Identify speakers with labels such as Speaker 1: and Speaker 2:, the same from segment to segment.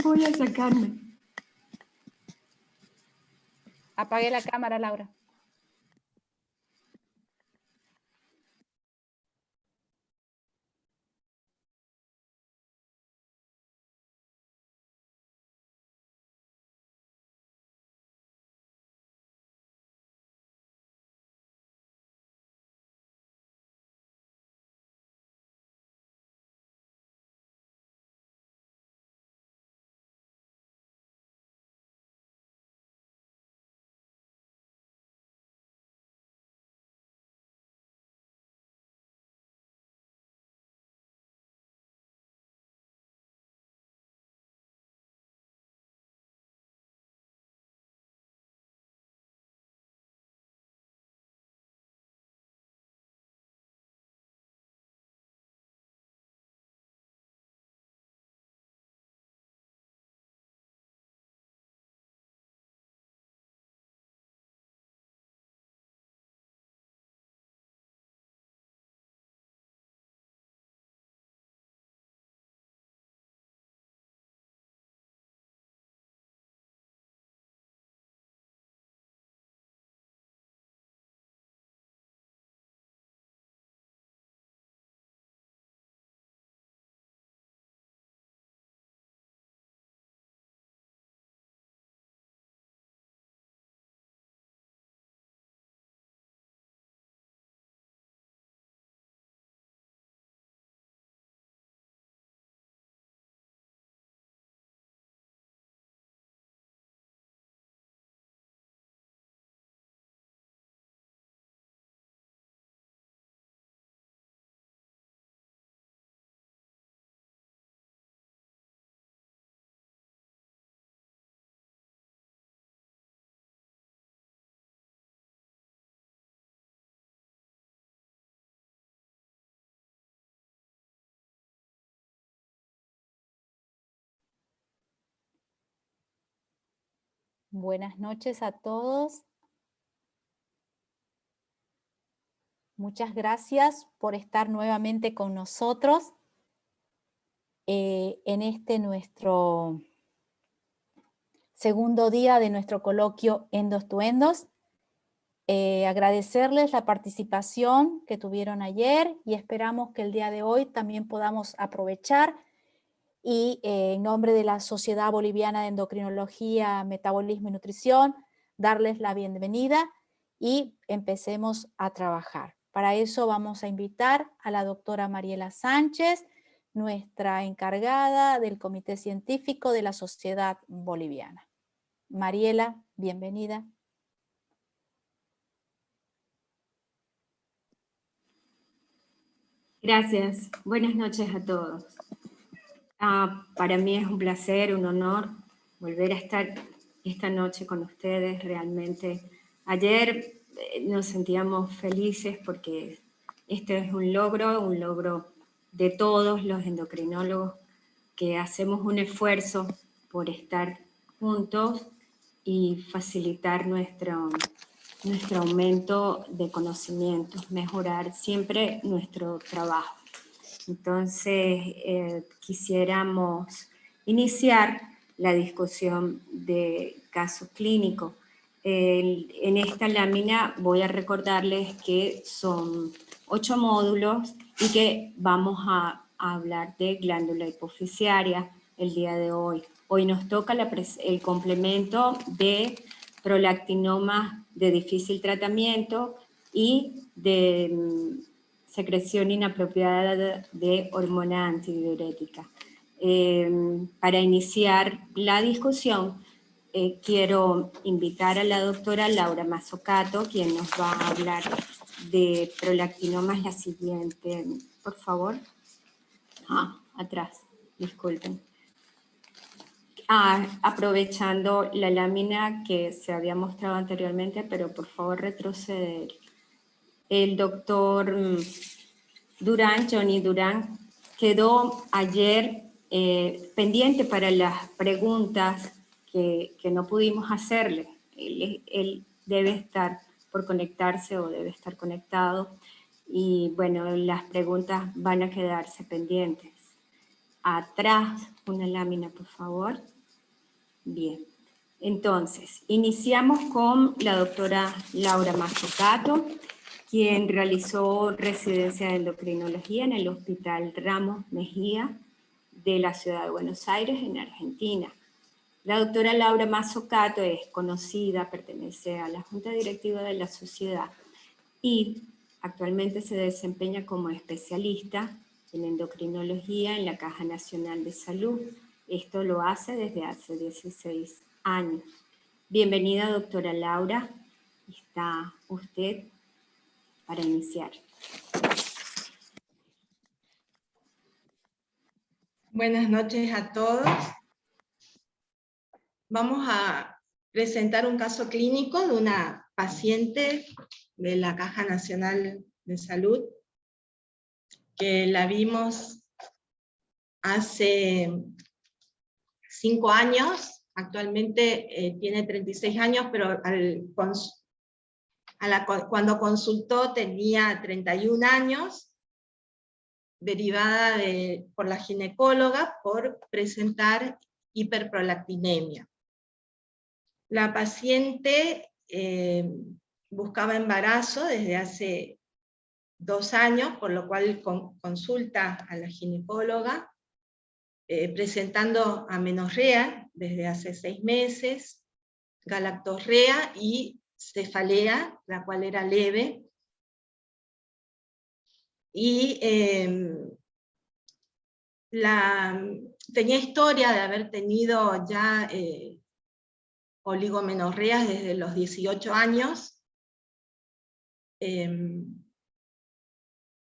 Speaker 1: Voy a sacarme.
Speaker 2: Apague la cámara, Laura. Buenas noches a todos. Muchas gracias por estar nuevamente con nosotros en este nuestro segundo día de nuestro coloquio Endos to Endos. Agradecerles la participación que tuvieron ayer y esperamos que el día de hoy también podamos aprovechar y en nombre de la Sociedad Boliviana de Endocrinología, Metabolismo y Nutrición, darles la bienvenida y empecemos a trabajar. Para eso vamos a invitar a la doctora Mariela Sánchez, nuestra encargada del Comité Científico de la Sociedad Boliviana. Mariela, bienvenida.
Speaker 1: Gracias. Buenas noches a todos. Para mí es un placer, un honor volver a estar esta noche con ustedes. Realmente ayer nos sentíamos felices porque este es un logro de todos los endocrinólogos que hacemos un esfuerzo por estar juntos y facilitar nuestro aumento de conocimientos, mejorar siempre nuestro trabajo. Entonces, quisiéramos iniciar la discusión de caso clínico. En esta lámina voy a recordarles que son 8 módulos y que vamos a hablar de glándula hipoficiaria el día de hoy. Hoy nos toca el complemento de prolactinomas de difícil tratamiento y de secreción inapropiada de hormona antidiurética. Para iniciar la discusión, quiero invitar a la doctora Laura Mazzocato, quien nos va a hablar de prolactinomas, la siguiente, por favor. Atrás, disculpen. Aprovechando la lámina que se había mostrado anteriormente, pero por favor retroceder. El doctor Durán, Johnny Durán, quedó ayer pendiente para las preguntas que no pudimos hacerle. Él debe estar por conectarse o debe estar conectado y bueno, las preguntas van a quedarse pendientes. atrás una lámina, por favor. Bien. Entonces, iniciamos con la doctora Laura Mazzucato, quien realizó residencia de endocrinología en el Hospital Ramos Mejía de la ciudad de Buenos Aires, en Argentina. La doctora Laura Mazzucato es conocida, pertenece a la Junta Directiva de la Sociedad y actualmente se desempeña como especialista en endocrinología en la Caja Nacional de Salud. Esto lo hace desde hace 16 años. Bienvenida, doctora Laura. Está usted para iniciar.
Speaker 3: Buenas noches a todos. Vamos a presentar un caso clínico de una paciente de la Caja Nacional de Salud, que la vimos hace 5 años, actualmente tiene 36 años, pero cuando consultó tenía 31 años, derivada por la ginecóloga por presentar hiperprolactinemia. La paciente buscaba embarazo desde hace 2 años, por lo cual consulta a la ginecóloga, presentando amenorrea desde hace 6 meses, galactorrea y cefalea, la cual era leve, y tenía historia de haber tenido ya oligomenorreas desde los 18 años,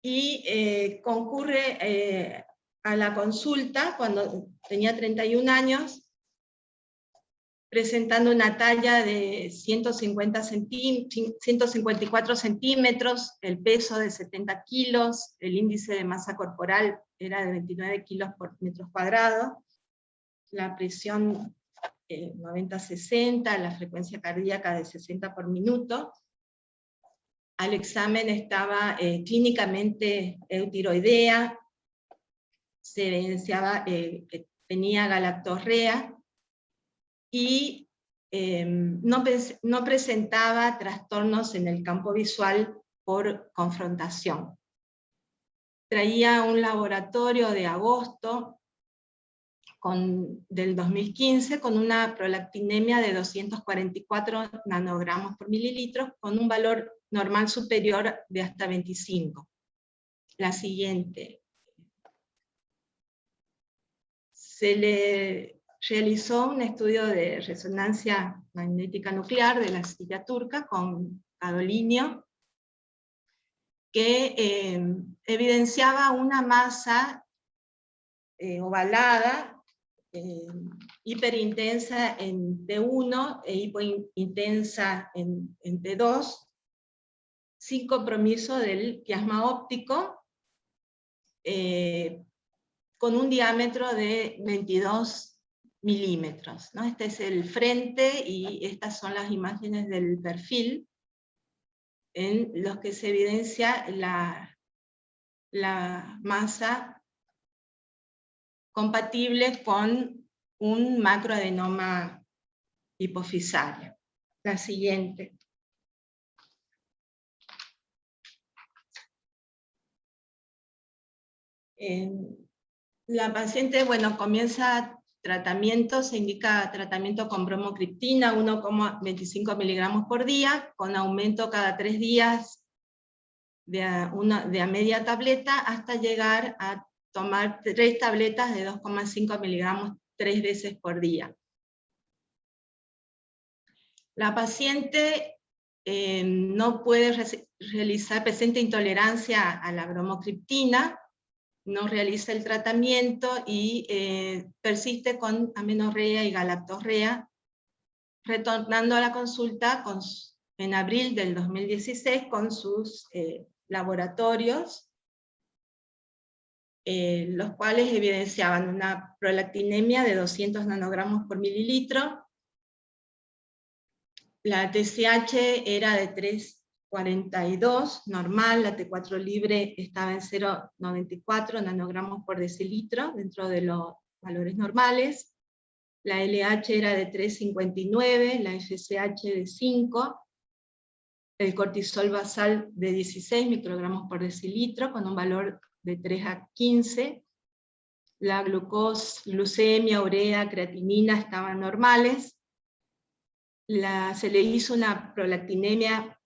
Speaker 3: y concurre a la consulta cuando tenía 31 años, presentando una talla de 154 centímetros, el peso de 70 kilos, el índice de masa corporal era de 29 kilos por metro cuadrado, la presión 90-60, la frecuencia cardíaca de 60 por minuto. Al examen estaba clínicamente eutiroidea, se evidenciaba que tenía galactorrea, y no presentaba trastornos en el campo visual por confrontación. Traía un laboratorio de agosto del 2015 con una prolactinemia de 244 nanogramos por mililitro, con un valor normal superior de hasta 25. La siguiente. Se le realizó un estudio de resonancia magnética nuclear de la silla turca con gadolinio, que evidenciaba una masa ovalada, hiperintensa en T1 e hipointensa en T2, sin compromiso del quiasma óptico, con un diámetro de 22 milímetros, ¿no? Este es el frente y estas son las imágenes del perfil, en los que se evidencia la masa compatible con un macroadenoma hipofisario. La siguiente. La paciente, bueno, comienza tratamiento, se indica tratamiento con bromocriptina, 1,25 miligramos por día, con aumento cada 3 días de a media tableta, hasta llegar a tomar 3 tabletas de 2,5 miligramos 3 veces por día. La paciente no puede presenta intolerancia a la bromocriptina, no realiza el tratamiento y persiste con amenorrea y galactorrea, retornando a la consulta en abril del 2016 con sus laboratorios, los cuales evidenciaban una prolactinemia de 200 nanogramos por mililitro, la TSH era de 3 0,42, normal. La T4 libre estaba en 0,94 nanogramos por decilitro, dentro de los valores normales. La LH era de 3,59, la FSH de 5, el cortisol basal de 16 microgramos por decilitro, con un valor de 3 a 15. La glucemia, urea, creatinina estaban normales. Se le hizo una prolactinemia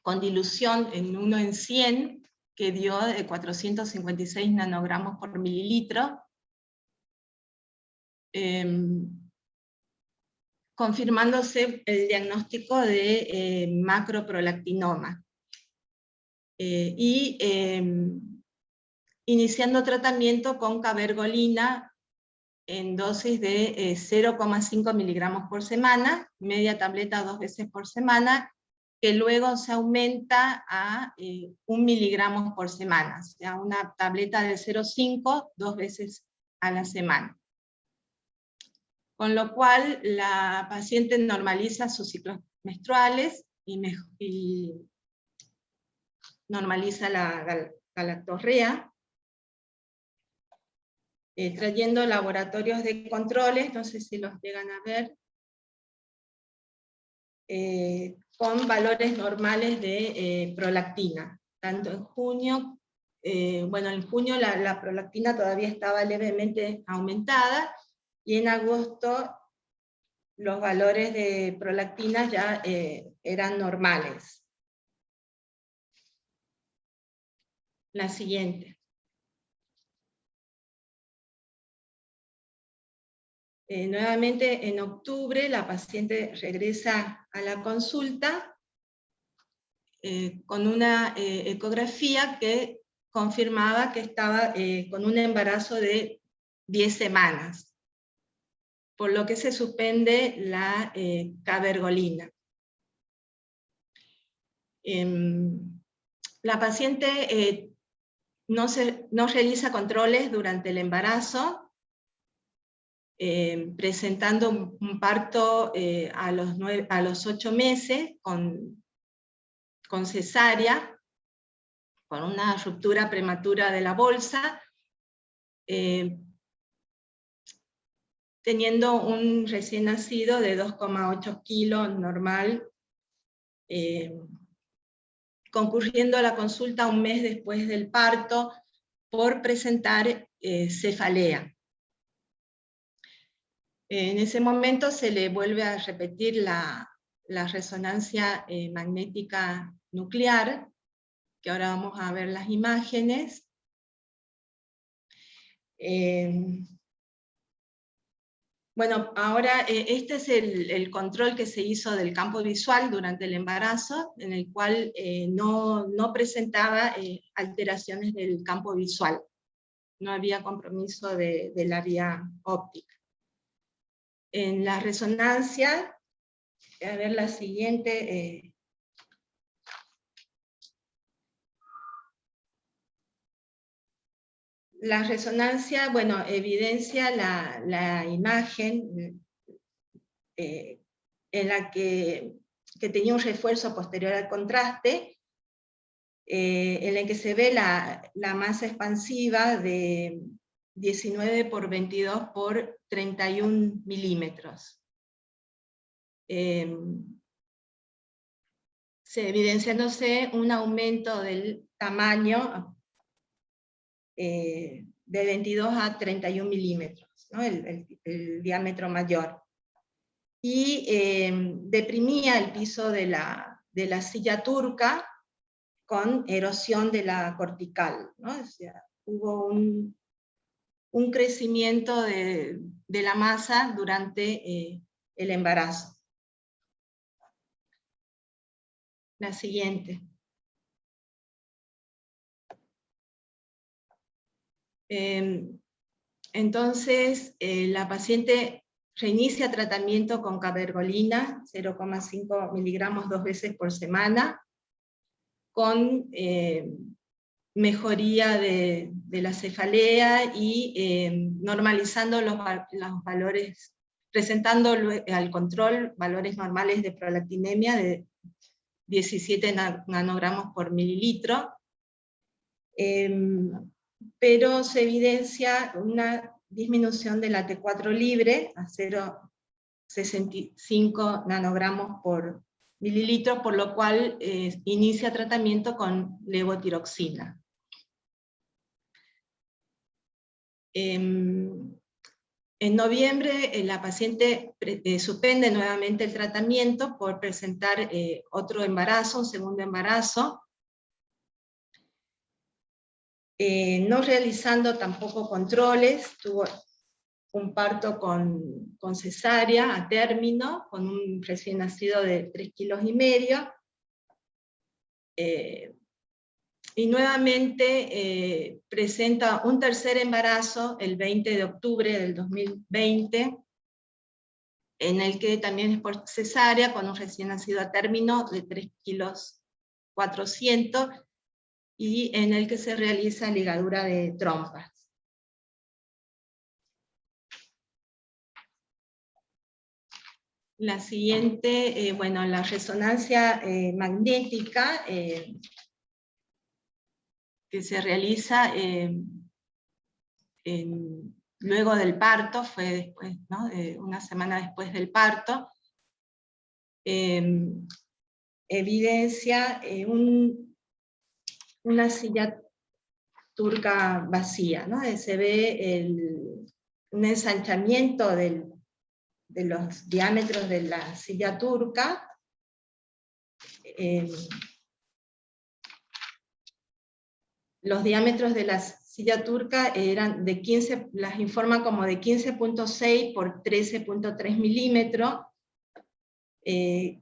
Speaker 3: con dilución en 1 en 100, que dio de 456 nanogramos por mililitro, confirmándose el diagnóstico de macroprolactinoma. Iniciando tratamiento con cabergolina en dosis de 0,5 miligramos por semana, media tableta 2 veces por semana, que luego se aumenta a 1 miligramos por semana, o sea, una tableta de 0,5 2 veces a la semana. Con lo cual, la paciente normaliza sus ciclos menstruales y normaliza la galactorrea, trayendo laboratorios de controles, no sé si los llegan a ver, con valores normales de prolactina, tanto en junio, bueno, en junio la prolactina todavía estaba levemente aumentada, y en agosto los valores de prolactina ya eran normales. La siguiente. Nuevamente en octubre la paciente regresa a la consulta con una ecografía que confirmaba que estaba con un embarazo de 10 semanas, por lo que se suspende la cabergolina. La paciente no realiza controles durante el embarazo, presentando un parto a los 8 meses con cesárea, con una ruptura prematura de la bolsa, teniendo un recién nacido de 2,8 kilos normal, concurriendo a la consulta un mes después del parto por presentar cefalea. En ese momento se le vuelve a repetir la resonancia magnética nuclear, que ahora vamos a ver las imágenes. Bueno, ahora este es el control que se hizo del campo visual durante el embarazo, en el cual no presentaba alteraciones del campo visual. No había compromiso de la vía óptica. En la resonancia, a ver la siguiente. La resonancia, bueno, evidencia la imagen en la que tenía un refuerzo posterior al contraste, en el que se ve la masa expansiva de 19 por 22 por 31 milímetros. Evidenciándose un aumento del tamaño de 22 a 31 milímetros, ¿no? el diámetro mayor. Y deprimía el piso de la silla turca con erosión de la cortical, ¿no? O sea, hubo un crecimiento de la masa durante el embarazo. La siguiente. Entonces, la paciente reinicia tratamiento con cabergolina, 0,5 miligramos 2 veces por semana, con mejoría de la cefalea y normalizando los valores, presentando al control valores normales de prolactinemia de 17 nanogramos por mililitro, pero se evidencia una disminución de la T4 libre a 0,65 nanogramos por mililitro, por lo cual inicia tratamiento con levotiroxina. En noviembre la paciente suspende nuevamente el tratamiento por presentar otro embarazo, un segundo embarazo, no realizando tampoco controles. Tuvo un parto con cesárea a término, con un recién nacido de 3,5 kilos. Y nuevamente presenta un tercer embarazo el 20 de octubre del 2020, en el que también es por cesárea, con un recién nacido a término de 3,4 kilos, y en el que se realiza ligadura de trompas. La siguiente, bueno, la resonancia magnética, que se realiza luego del parto, fue después, ¿no? Una semana después del parto, evidencia una silla turca vacía, ¿no? Se ve un ensanchamiento de los diámetros de la silla turca, los diámetros de la silla turca eran de 15, las informa como de 15,6 por 13,3 milímetros,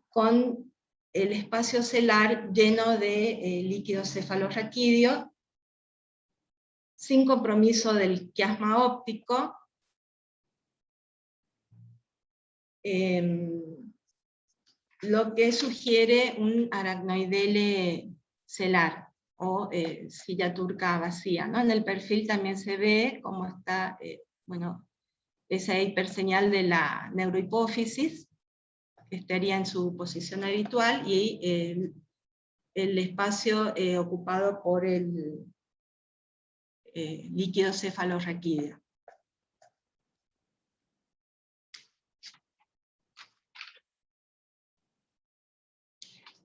Speaker 3: con el espacio celar lleno de líquido cefalorraquídeo, sin compromiso del quiasma óptico, lo que sugiere un aracnoidele celar, o silla turca vacía, ¿no? En el perfil también se ve cómo está, bueno, esa hiperseñal de la neurohipófisis, que estaría en su posición habitual, y el espacio ocupado por el líquido cefalorraquídeo.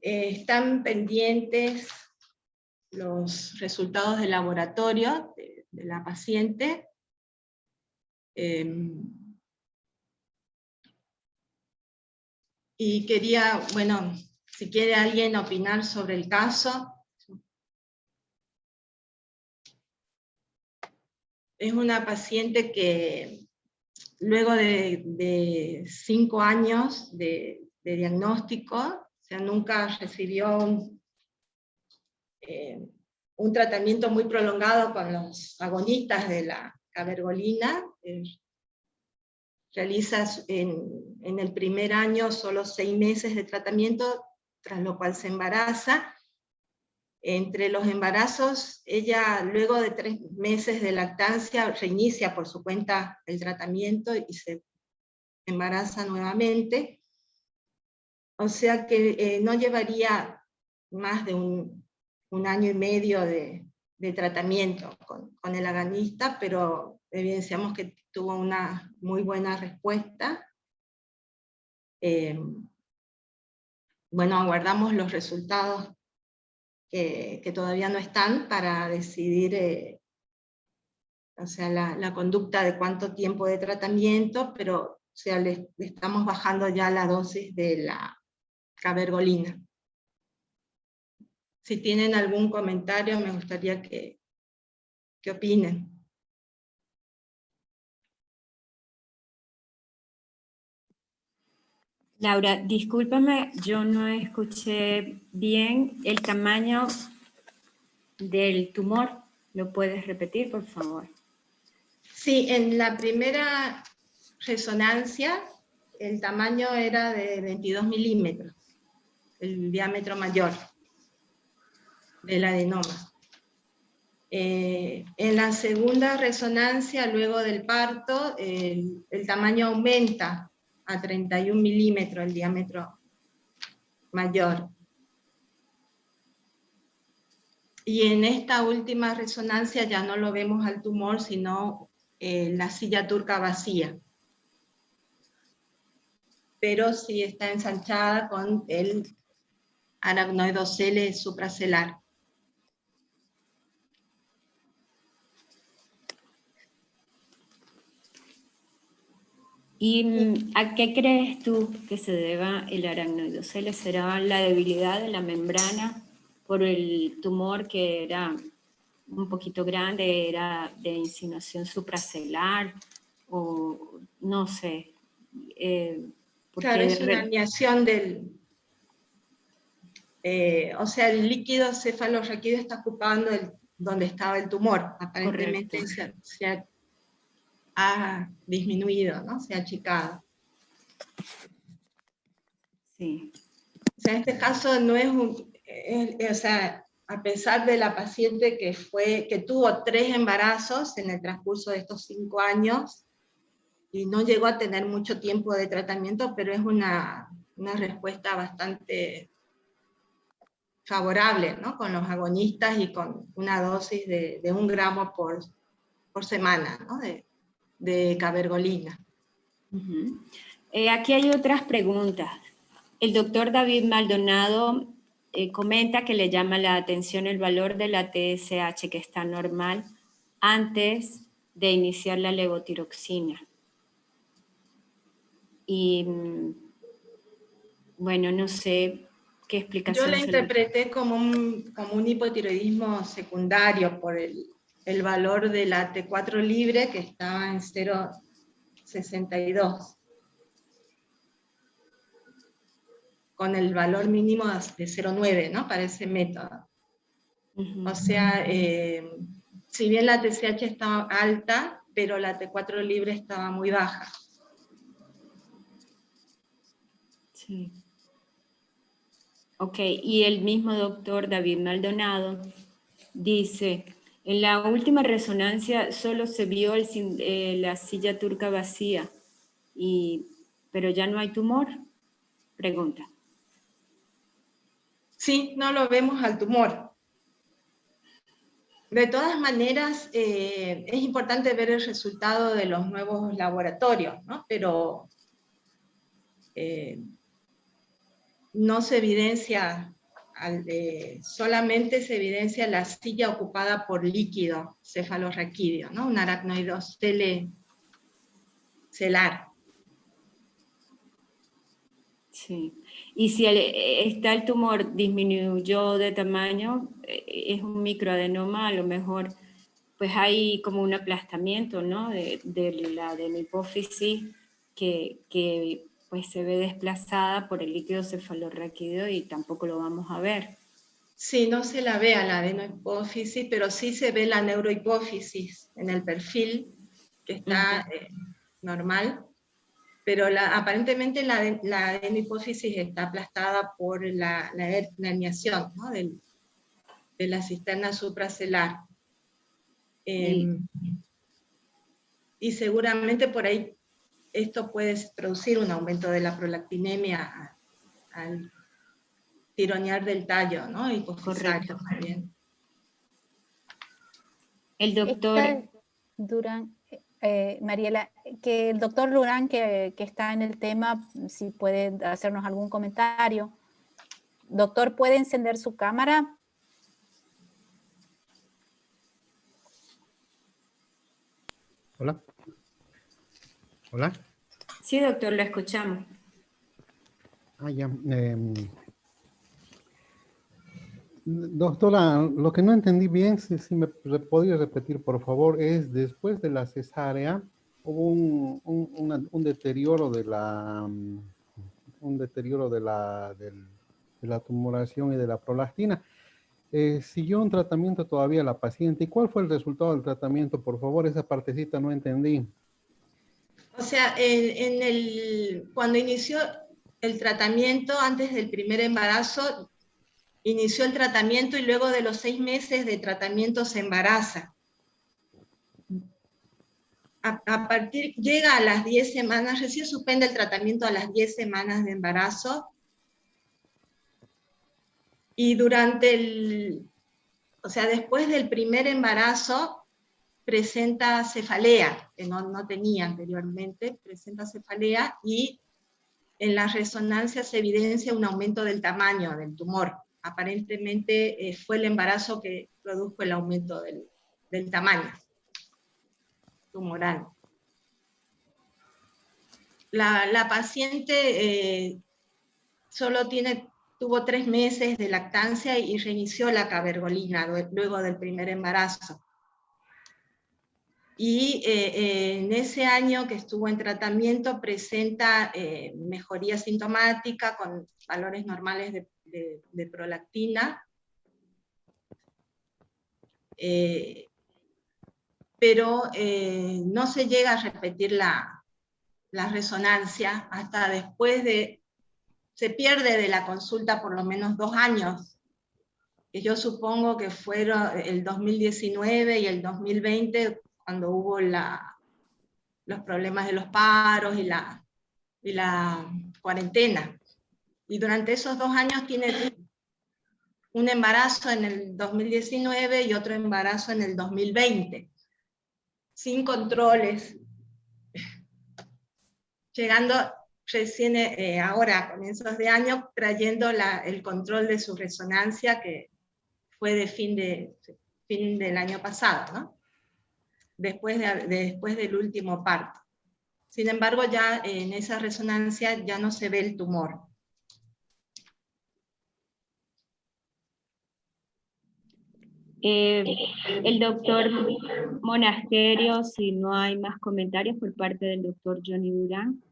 Speaker 3: Están pendientes los resultados de laboratorio de la paciente. Y quería, bueno, si quiere alguien opinar sobre el caso. Es una paciente que luego de 5 años de diagnóstico, o sea, nunca recibió un tratamiento muy prolongado con los agonistas de la cabergolina. Realiza en el primer año solo 6 meses de tratamiento, tras lo cual se embaraza. Entre los embarazos, ella luego de 3 meses de lactancia reinicia por su cuenta el tratamiento y se embaraza nuevamente. O sea que no llevaría más de un año y medio de tratamiento con el agonista, pero evidenciamos que tuvo una muy buena respuesta. Bueno, aguardamos los resultados que todavía no están para decidir o sea, la conducta de cuánto tiempo de tratamiento, pero o sea, le estamos bajando ya la dosis de la cabergolina. Si tienen algún comentario, me gustaría que opinen.
Speaker 1: Laura, discúlpame, yo no escuché bien el tamaño del tumor. ¿Lo puedes repetir, por favor?
Speaker 3: Sí, en la primera resonancia el tamaño era de 22 milímetros, el diámetro mayor del adenoma. En la segunda resonancia, luego del parto, el tamaño aumenta a 31 milímetros, el diámetro mayor. Y en esta última resonancia ya no lo vemos al tumor, sino la silla turca vacía. Pero sí está ensanchada con el aracnoidocele supracelar.
Speaker 1: ¿Y a qué crees tú que se deba el aracnoidocele? ¿Será la debilidad de la membrana por el tumor que era un poquito grande, era de insinuación supracelular? O no sé.
Speaker 3: Claro, es una herniación del... o sea, el líquido cefalorraquídeo está ocupando donde estaba el tumor. Aparentemente se ha disminuido, ¿no? Se ha achicado.
Speaker 1: Sí.
Speaker 3: O sea, en este caso no es o sea, a pesar de la paciente que tuvo 3 embarazos en el transcurso de estos 5 años, y no llegó a tener mucho tiempo de tratamiento, pero es una respuesta bastante favorable, ¿no? Con los agonistas y con una dosis de 1 gramo por semana, ¿no? de cabergolina.
Speaker 1: Aquí hay otras preguntas. El doctor David Maldonado comenta que le llama la atención el valor de la TSH, que está normal, antes de iniciar la levotiroxina. Y bueno, no sé qué explicación.
Speaker 3: Yo la interpreté como un hipotiroidismo secundario por el valor de la T4 libre, que estaba en 0,62. Con el valor mínimo de 0,9, ¿no? Para ese método. O sea, si bien la TSH estaba alta, pero la T4 libre estaba muy baja.
Speaker 1: Sí. Ok, y el mismo doctor David Maldonado dice, en la última resonancia solo se vio la silla turca vacía, pero ya no hay tumor, pregunta.
Speaker 3: Sí, no lo vemos al tumor. De todas maneras, es importante ver el resultado de los nuevos laboratorios, ¿no? Pero no se evidencia, solamente se evidencia la silla ocupada por líquido cefalorraquídeo, ¿no? Un aracnoidocele celar.
Speaker 1: Sí. Y si el tumor disminuyó de tamaño, es un microadenoma, a lo mejor pues hay como un aplastamiento, ¿no? de la adenohipófisis que pues se ve desplazada por el líquido cefalorraquídeo y tampoco lo vamos a ver.
Speaker 3: Sí, no se la ve a la adenohipófisis, pero sí se ve la neurohipófisis en el perfil, que está normal, pero aparentemente la adenohipófisis está aplastada por la herniación, ¿no? de la cisterna supracelular. Y seguramente por ahí esto puede producir un aumento de la prolactinemia al tironear del tallo, ¿no? Hipofisario también.
Speaker 1: El doctor
Speaker 2: Durán, Mariela, que el doctor Durán, que está en el tema, si puede hacernos algún comentario. Doctor, ¿puede encender su cámara?
Speaker 4: Hola. Hola.
Speaker 1: Sí, doctor, lo escuchamos.
Speaker 4: Ya. Doctora, lo que no entendí bien, si me podría repetir, por favor, es después de la cesárea hubo un deterioro de la de la tumoración y de la prolactina. ¿Siguió un tratamiento todavía la paciente? ¿Y cuál fue el resultado del tratamiento? Por favor, esa partecita no entendí.
Speaker 3: O sea, cuando inició el tratamiento, antes del primer embarazo, inició el tratamiento y luego de los 6 meses de tratamiento se embaraza. Llega a las 10 semanas, recién suspende el tratamiento a las 10 semanas de embarazo, y durante o sea, después del primer embarazo, presenta cefalea, que no tenía anteriormente, presenta cefalea, y en la resonancia se evidencia un aumento del tamaño del tumor. Aparentemente fue el embarazo que produjo el aumento del tamaño tumoral. La paciente solo tuvo 3 meses de lactancia y reinició la cabergolina luego del primer embarazo. Y en ese año que estuvo en tratamiento presenta mejoría sintomática con valores normales de prolactina, pero no se llega a repetir la resonancia hasta después se pierde de la consulta por lo menos 2 años, que yo supongo que fueron el 2019 y el 2020, cuando hubo los problemas de los paros y la cuarentena. Y durante esos 2 años tiene un embarazo en el 2019 y otro embarazo en el 2020, sin controles, llegando recién ahora, a comienzos de año, trayendo el control de su resonancia, que fue de fin del año pasado, ¿no? Después del último parto. Sin embargo, ya en esa resonancia ya no se ve el tumor.
Speaker 1: El doctor Monasterio, si no hay más comentarios por parte del doctor Johnny Durán.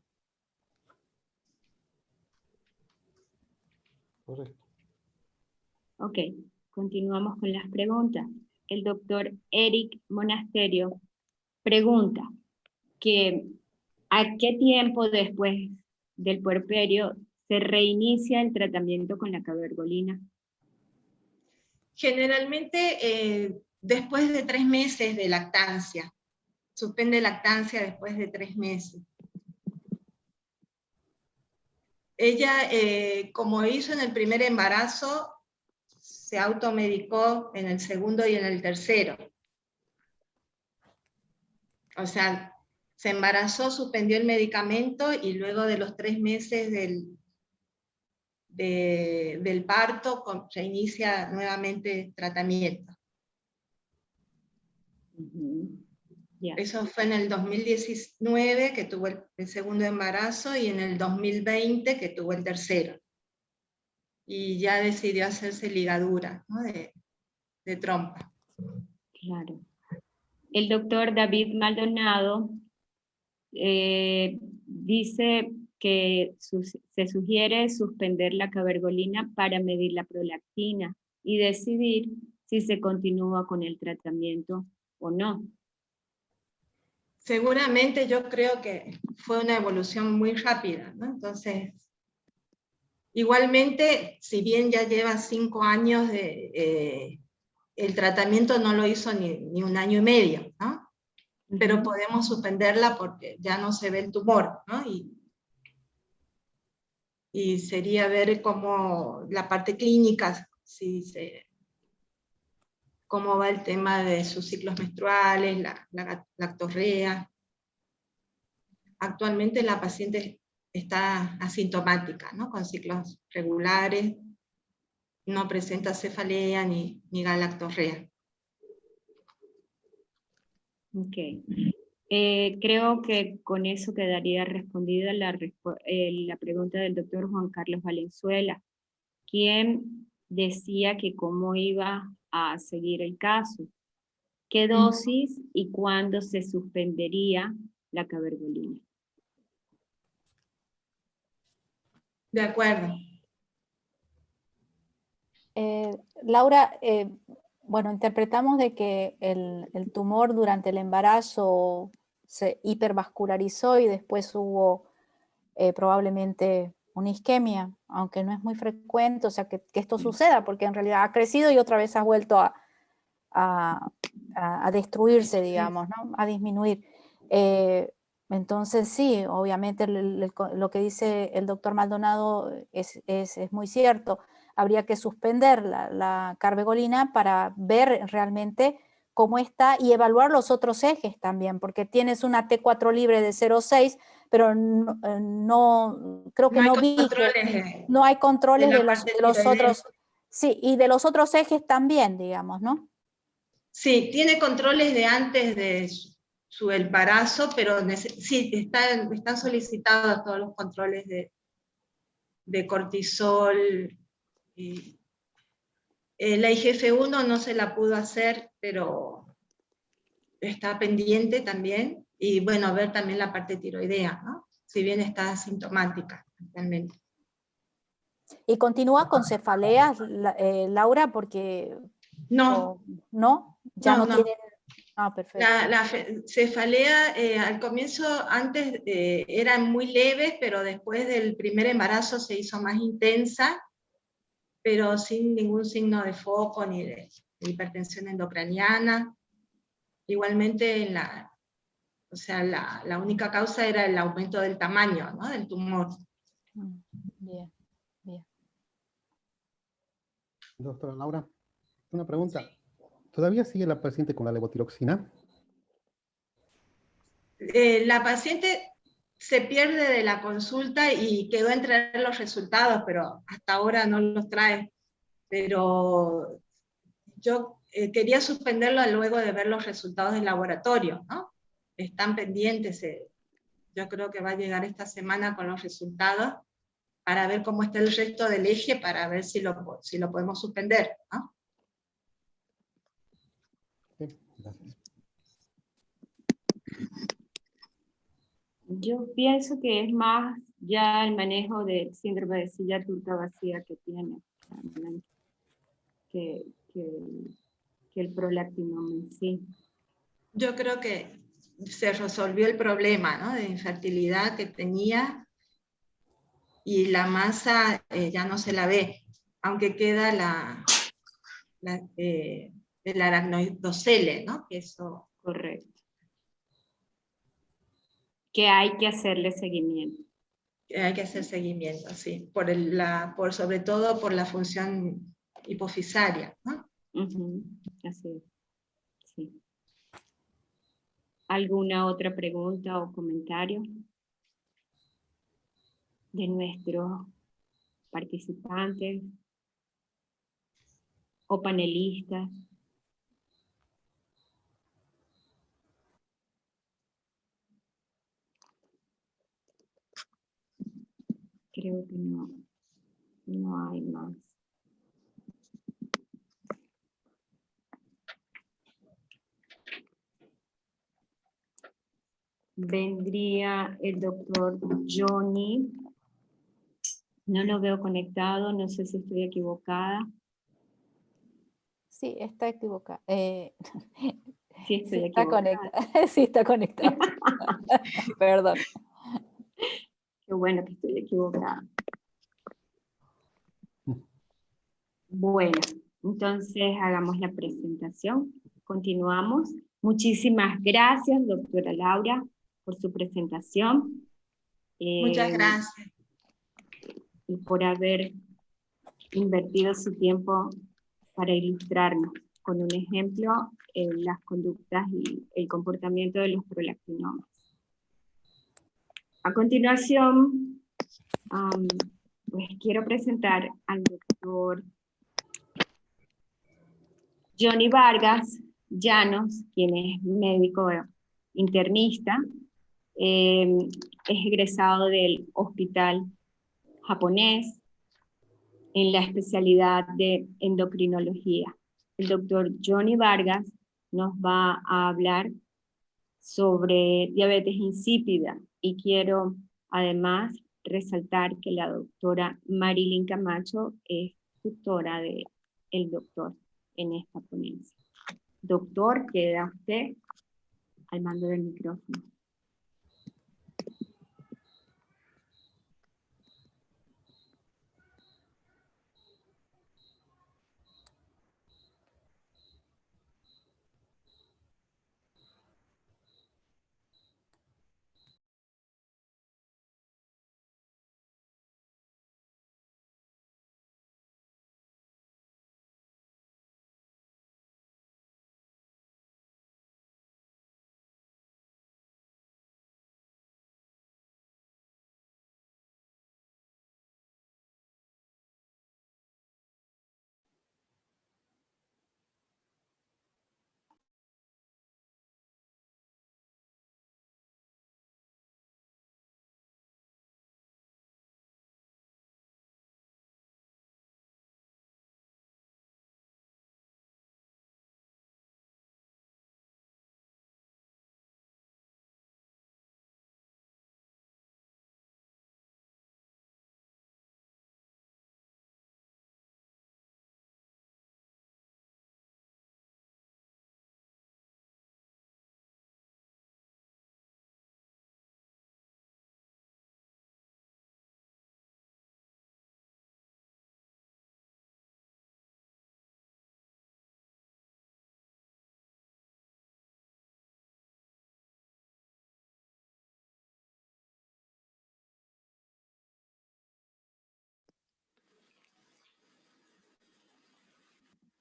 Speaker 4: Correcto.
Speaker 1: Ok, continuamos con las preguntas. El doctor Eric Monasterio pregunta que ¿a qué tiempo después del puerperio se reinicia el tratamiento con la cabergolina?
Speaker 3: Generalmente después de 3 meses de lactancia. Suspende lactancia después de 3 meses. Ella, como hizo en el primer embarazo, se automedicó en el segundo y en el tercero. O sea, se embarazó, suspendió el medicamento y luego de los 3 meses del parto se inicia nuevamente tratamiento.
Speaker 1: Yeah.
Speaker 3: Eso fue en el 2019 que tuvo el segundo embarazo y en el 2020 que tuvo el tercero. Y ya decidió hacerse ligadura, ¿no? de trompa.
Speaker 1: Claro. El doctor David Maldonado dice que se sugiere suspender la cabergolina para medir la prolactina y decidir si se continúa con el tratamiento o no.
Speaker 3: Seguramente yo creo que fue una evolución muy rápida, ¿no? Entonces, igualmente, si bien ya lleva 5 años, el tratamiento no lo hizo ni 1 año y medio, ¿no? Pero podemos suspenderla porque ya no se ve el tumor, ¿no? Y sería ver cómo la parte clínica, cómo va el tema de sus ciclos menstruales, la lactorrea. Actualmente la paciente está asintomática, ¿no? Con ciclos regulares, no presenta cefalea ni galactorrea.
Speaker 1: Ok. Creo que con eso quedaría respondida la pregunta del doctor Juan Carlos Valenzuela, quien decía que cómo iba a seguir el caso, qué dosis y cuándo se suspendería la cabergolina.
Speaker 3: De acuerdo.
Speaker 2: Laura, bueno, interpretamos de que el tumor durante el embarazo se hipervascularizó y después hubo probablemente una isquemia, aunque no es muy frecuente, o sea, que esto suceda, porque en realidad ha crecido y otra vez ha vuelto a destruirse, digamos, ¿no? A disminuir. Entonces sí, obviamente lo que dice el doctor Maldonado es muy cierto. habría que suspender la carbegolina para ver realmente cómo está y evaluar los otros ejes también, porque tienes una T4 libre de 0,6, pero creo que
Speaker 3: No hay
Speaker 2: no vi que
Speaker 3: controles
Speaker 2: no hay controles
Speaker 3: la
Speaker 2: de
Speaker 3: parte
Speaker 2: los
Speaker 3: tiroidea.
Speaker 2: otros, sí, y de los otros ejes también, digamos, ¿no?
Speaker 3: Sí, tiene controles de antes de su embarazo, pero sí, están solicitados todos los controles de cortisol. Y, la IGF-1 no se la pudo hacer, pero está pendiente también. Y bueno, ver también la parte tiroidea, ¿no? Si bien está asintomática realmente.
Speaker 2: ¿Y continúa con cefaleas, Laura? Porque...
Speaker 3: No,
Speaker 2: ¿no? Ya no
Speaker 3: no.
Speaker 2: tienen... Ah, perfecto.
Speaker 3: La cefalea al comienzo, antes eran muy leves, pero después del primer embarazo se hizo más intensa, pero sin ningún signo de foco ni de hipertensión endocraniana. Igualmente, o sea, la única causa era el aumento del tamaño, ¿no?, del tumor.
Speaker 2: Bien, bien.
Speaker 4: Doctora Laura, una pregunta. ¿Todavía sigue la paciente con la levotiroxina?
Speaker 3: La paciente se pierde de la consulta y quedó en traer los resultados, pero hasta ahora no los trae. Pero yo quería suspenderlo luego de ver los resultados del laboratorio, ¿no? Están pendientes, yo creo que va a llegar esta semana con los resultados para ver cómo está el resto del eje, para ver si lo podemos suspender, ¿no?
Speaker 4: Sí, gracias.
Speaker 1: Yo pienso que es más ya el manejo del síndrome de silla turca vacía que tiene, realmente, que el prolactinoma en sí.
Speaker 3: Yo creo que se resolvió el problema, ¿no?, de infertilidad que tenía, y la masa ya no se la ve, aunque queda el aracnoidocele, ¿no?, que eso...
Speaker 1: Correcto. Que hay que hacerle seguimiento.
Speaker 3: Hay que hacer seguimiento, sí, sobre todo por la función hipofisaria, ¿no?
Speaker 1: Así es, sí. ¿Alguna otra pregunta o comentario de nuestros participantes o panelistas? Creo que no hay más. Vendría el doctor Johnny. No lo veo conectado, no sé si estoy equivocada.
Speaker 2: Sí, está equivocada.
Speaker 1: Sí, estoy
Speaker 2: Sí, está
Speaker 1: equivocada.
Speaker 2: conectada. Sí, está conectada. Perdón.
Speaker 1: Qué bueno que estoy equivocada. Bueno, entonces hagamos la presentación. Continuamos. Muchísimas gracias, doctora Laura, por su presentación.
Speaker 3: Muchas gracias.
Speaker 1: Y por haber invertido su tiempo para ilustrarnos con un ejemplo las conductas y el comportamiento de los prolactinomas. A continuación, pues quiero presentar al doctor Johnny Vargas Llanos, quien es médico internista, es egresado del hospital japonés en la especialidad de endocrinología. El doctor Johnny Vargas nos va a hablar sobre diabetes insípida y quiero además resaltar que la doctora Marilyn Camacho es tutora del doctor en esta ponencia. Doctor, queda usted al mando del micrófono.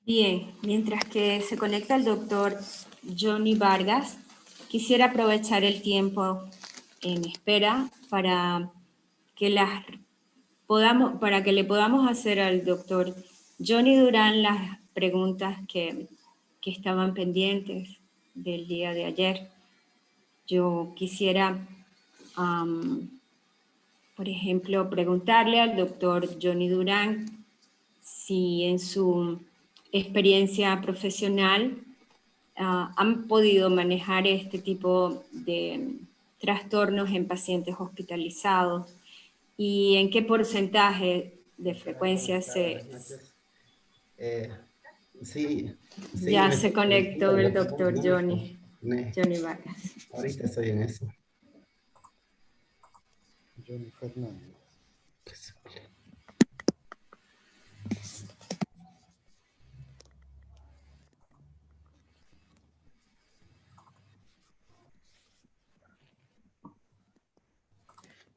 Speaker 1: Bien, mientras que se conecta el doctor Johnny Vargas, quisiera aprovechar el tiempo en espera para que le podamos hacer al doctor Johnny Durán las preguntas que estaban pendientes del día de ayer. Yo quisiera, por ejemplo, preguntarle al doctor Johnny Durán si en su experiencia profesional han podido manejar este tipo de trastornos en pacientes hospitalizados y en qué porcentaje de frecuencia
Speaker 5: Sí, sí,
Speaker 1: ya se conectó el doctor Johnny Vargas.
Speaker 5: Ahorita estoy en eso.
Speaker 4: Johnny Fernández.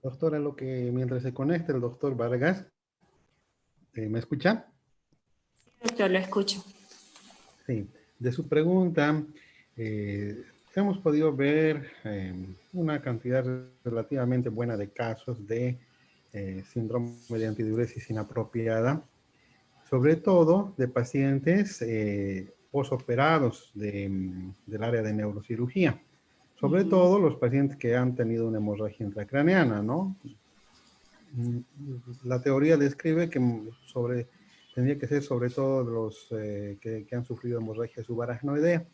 Speaker 4: Doctora, mientras se conecta el doctor Vargas, ¿me escucha?
Speaker 1: Sí, doctor, lo escucho.
Speaker 4: Sí, de su pregunta, hemos podido ver una cantidad relativamente buena de casos de síndrome de antidiuresis inapropiada, sobre todo de pacientes posoperados del área de neurocirugía. Sobre todo los pacientes que han tenido una hemorragia intracraneana, ¿no? La teoría describe que tendría que ser sobre todo los que han sufrido hemorragia subaracnoidea.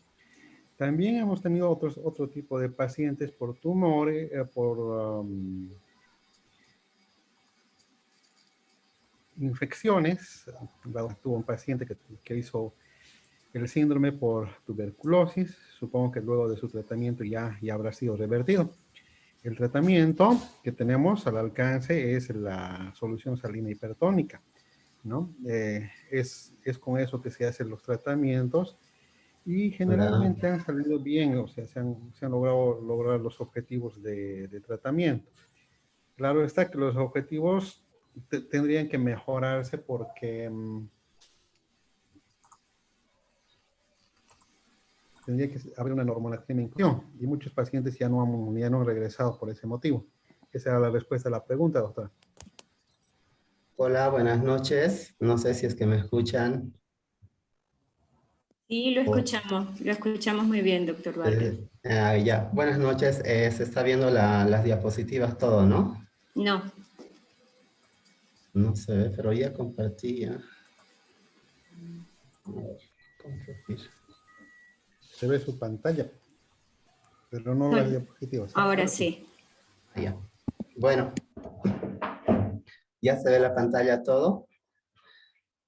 Speaker 4: También hemos tenido otro tipo de pacientes por tumores, infecciones. Tuvo un paciente que hizo el síndrome por tuberculosis. Supongo que luego de su tratamiento ya habrá sido revertido. El tratamiento que tenemos al alcance es la solución salina hipertónica, ¿no? Es con eso que se hacen los tratamientos y generalmente han salido bien, o sea, se han logrado lograr los objetivos de tratamiento. Claro está que los objetivos tendrían que mejorarse porque tendría que haber una normoleptina inclusión y muchos pacientes ya no han regresado por ese motivo. Esa era la respuesta a la pregunta, doctora.
Speaker 5: Hola, buenas noches. No sé si es que me escuchan.
Speaker 1: Sí, lo escuchamos muy bien, doctor Vargas.
Speaker 5: Ya, buenas noches. Se está viendo las diapositivas todo, ¿no?
Speaker 1: No.
Speaker 5: No se ve, pero ya compartía. A ver, compartir.
Speaker 4: Se ve su pantalla, pero no las diapositivas.
Speaker 1: Ahora sí.
Speaker 5: Ya. Bueno, ya se ve la pantalla todo.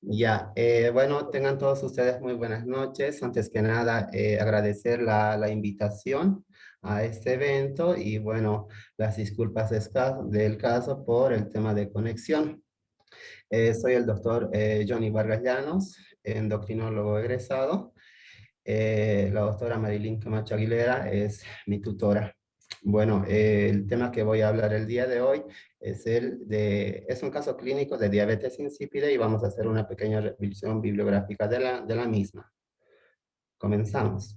Speaker 5: Ya, bueno, tengan todos ustedes muy buenas noches. Antes que nada, agradecer la invitación a este evento y bueno, las disculpas del caso por el tema de conexión. Soy el doctor Johnny Vargas Llanos, endocrinólogo egresado. La doctora Marilyn Camacho Aguilera es mi tutora. Bueno, el tema que voy a hablar el día de hoy es un caso clínico de diabetes insípida y vamos a hacer una pequeña revisión bibliográfica de la misma. Comenzamos.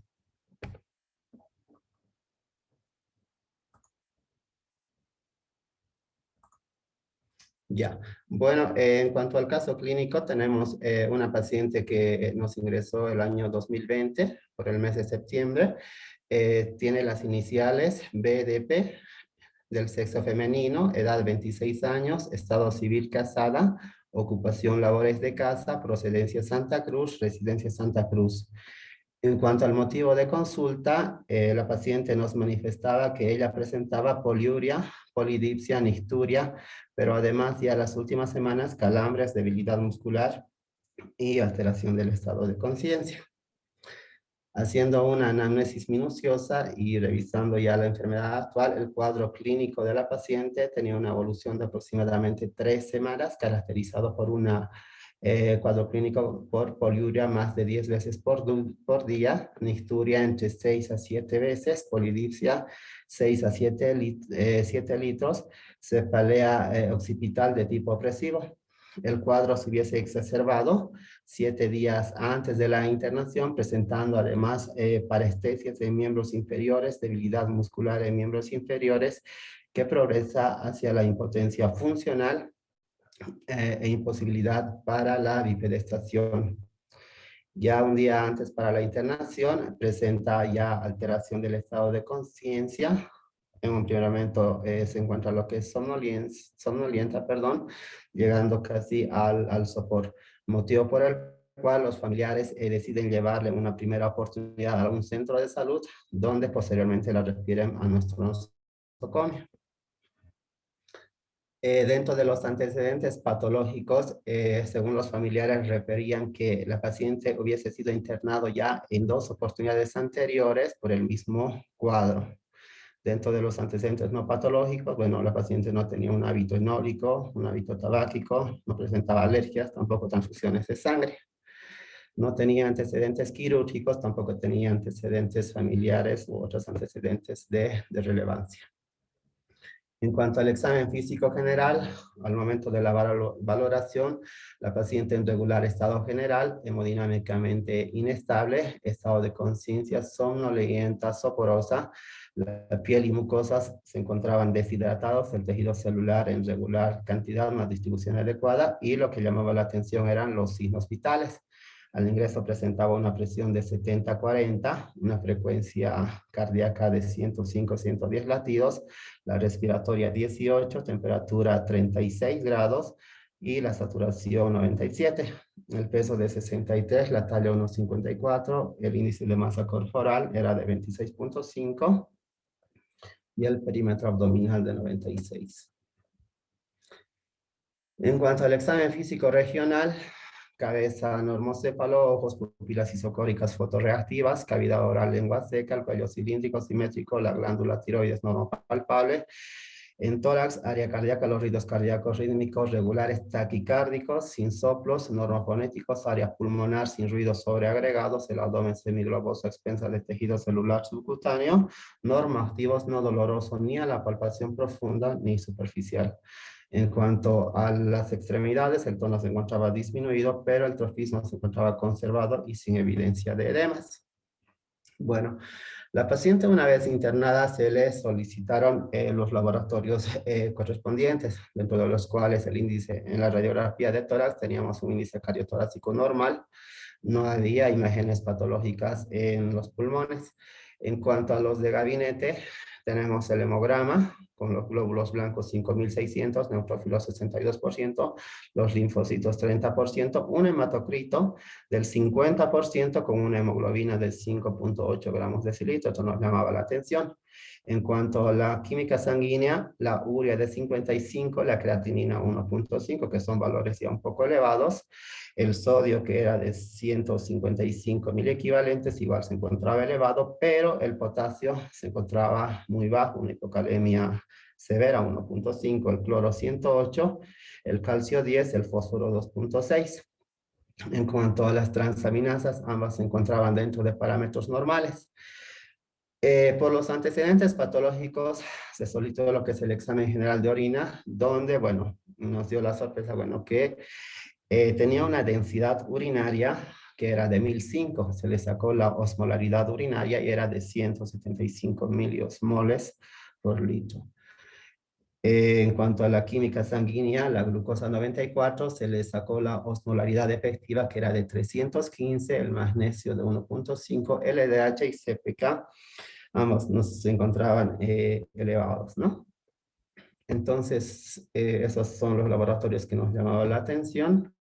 Speaker 5: Ya, bueno, en cuanto al caso clínico, tenemos una paciente que nos ingresó el año 2020, por el mes de septiembre. Tiene las iniciales BDP, del sexo femenino, edad 26 años, estado civil casada, ocupación labores de casa, procedencia Santa Cruz, residencia Santa Cruz. En cuanto al motivo de consulta, la paciente nos manifestaba que ella presentaba poliuria, polidipsia, nicturia, pero además ya las últimas semanas calambres, debilidad muscular y alteración del estado de conciencia. Haciendo una anamnesis minuciosa y revisando ya la enfermedad actual, el cuadro clínico de la paciente tenía una evolución de aproximadamente 3 semanas, caracterizado por un cuadro clínico por poliuria más de 10 veces por día, nicturia entre 6 a 7 veces, polidipsia 6 a 7 litros, cefalea occipital de tipo opresivo. el cuadro se hubiese exacerbado 7 días antes de la internación, presentando además parestesias en miembros inferiores, debilidad muscular en miembros inferiores, que progresa hacia la impotencia funcional e imposibilidad para la bipedestación. Ya un día antes para la internación, presenta ya alteración del estado de conciencia. En un primer momento se encuentra lo que es somnolienta, llegando casi al sopor. Motivo por el cual los familiares deciden llevarle una primera oportunidad a un centro de salud, donde posteriormente la refieren a nuestro nosocomio. Dentro de los antecedentes patológicos, según los familiares, referían que la paciente hubiese sido internado ya en 2 oportunidades anteriores por el mismo cuadro. Dentro de los antecedentes no patológicos, bueno, la paciente no tenía un hábito enólico, un hábito tabáquico, no presentaba alergias, tampoco transfusiones de sangre. No tenía antecedentes quirúrgicos, tampoco tenía antecedentes familiares u otros antecedentes de relevancia. En cuanto al examen físico general, al momento de la valoración, la paciente en regular estado general, hemodinámicamente inestable, estado de conciencia somnolienta, soporosa, la piel y mucosas se encontraban deshidratados, el tejido celular en regular cantidad, una distribución adecuada, y lo que llamaba la atención eran los signos vitales. Al ingreso presentaba una presión de 70-40, una frecuencia cardíaca de 105-110 latidos, la respiratoria 18, temperatura 36 grados y la saturación 97. El peso de 63, la talla 1,54, el índice de masa corporal era de 26.5 y el perímetro abdominal de 96. En cuanto al examen físico regional, cabeza normocéfalo, ojos, pupilas isocóricas fotorreactivas, cavidad oral, lengua seca, el cuello cilíndrico, simétrico, la glándula tiroides normopalpable. En tórax, área cardíaca, los ritmos cardíacos rítmicos regulares taquicárdicos, sin soplos, normofonéticos, área pulmonar sin ruidos sobreagregados, el abdomen semigloboso a expensas de tejido celular subcutáneo, normoactivos, no doloroso ni a la palpación profunda ni superficial. En cuanto a las extremidades, el tono se encontraba disminuido, pero el trofismo se encontraba conservado y sin evidencia de edemas. Bueno, la paciente una vez internada se le solicitaron los laboratorios correspondientes, dentro de los cuales el índice en la radiografía de tórax teníamos un índice cardiotorácico normal, no había imágenes patológicas en los pulmones. En cuanto a los de gabinete, tenemos el hemograma con los glóbulos blancos 5.600, neutrófilos 62%, los linfocitos 30%, un hematocrito del 50% con una hemoglobina de 5.8 gramos de decilitro. Esto nos llamaba la atención. En cuanto a la química sanguínea, la urea de 55, la creatinina 1.5, que son valores ya un poco elevados. El sodio, que era de 155 mil equivalentes, igual se encontraba elevado, pero el potasio se encontraba muy bajo, una hipocalemia severa 1.5, el cloro 108, el calcio 10, el fósforo 2.6. En cuanto a las transaminasas, ambas se encontraban dentro de parámetros normales. Por los antecedentes patológicos se solicitó lo que es el examen general de orina, donde, bueno, nos dio la sorpresa, bueno, que tenía una densidad urinaria que era de 1005, se le sacó la osmolaridad urinaria y era de 175 miliosmoles por litro. En cuanto a la química sanguínea, la glucosa 94, se le sacó la osmolaridad efectiva que era de 315, el magnesio de 1.5, LDH y CPK, ambos nos encontraban elevados, ¿no? Entonces, esos son los laboratorios que nos llamaban la atención.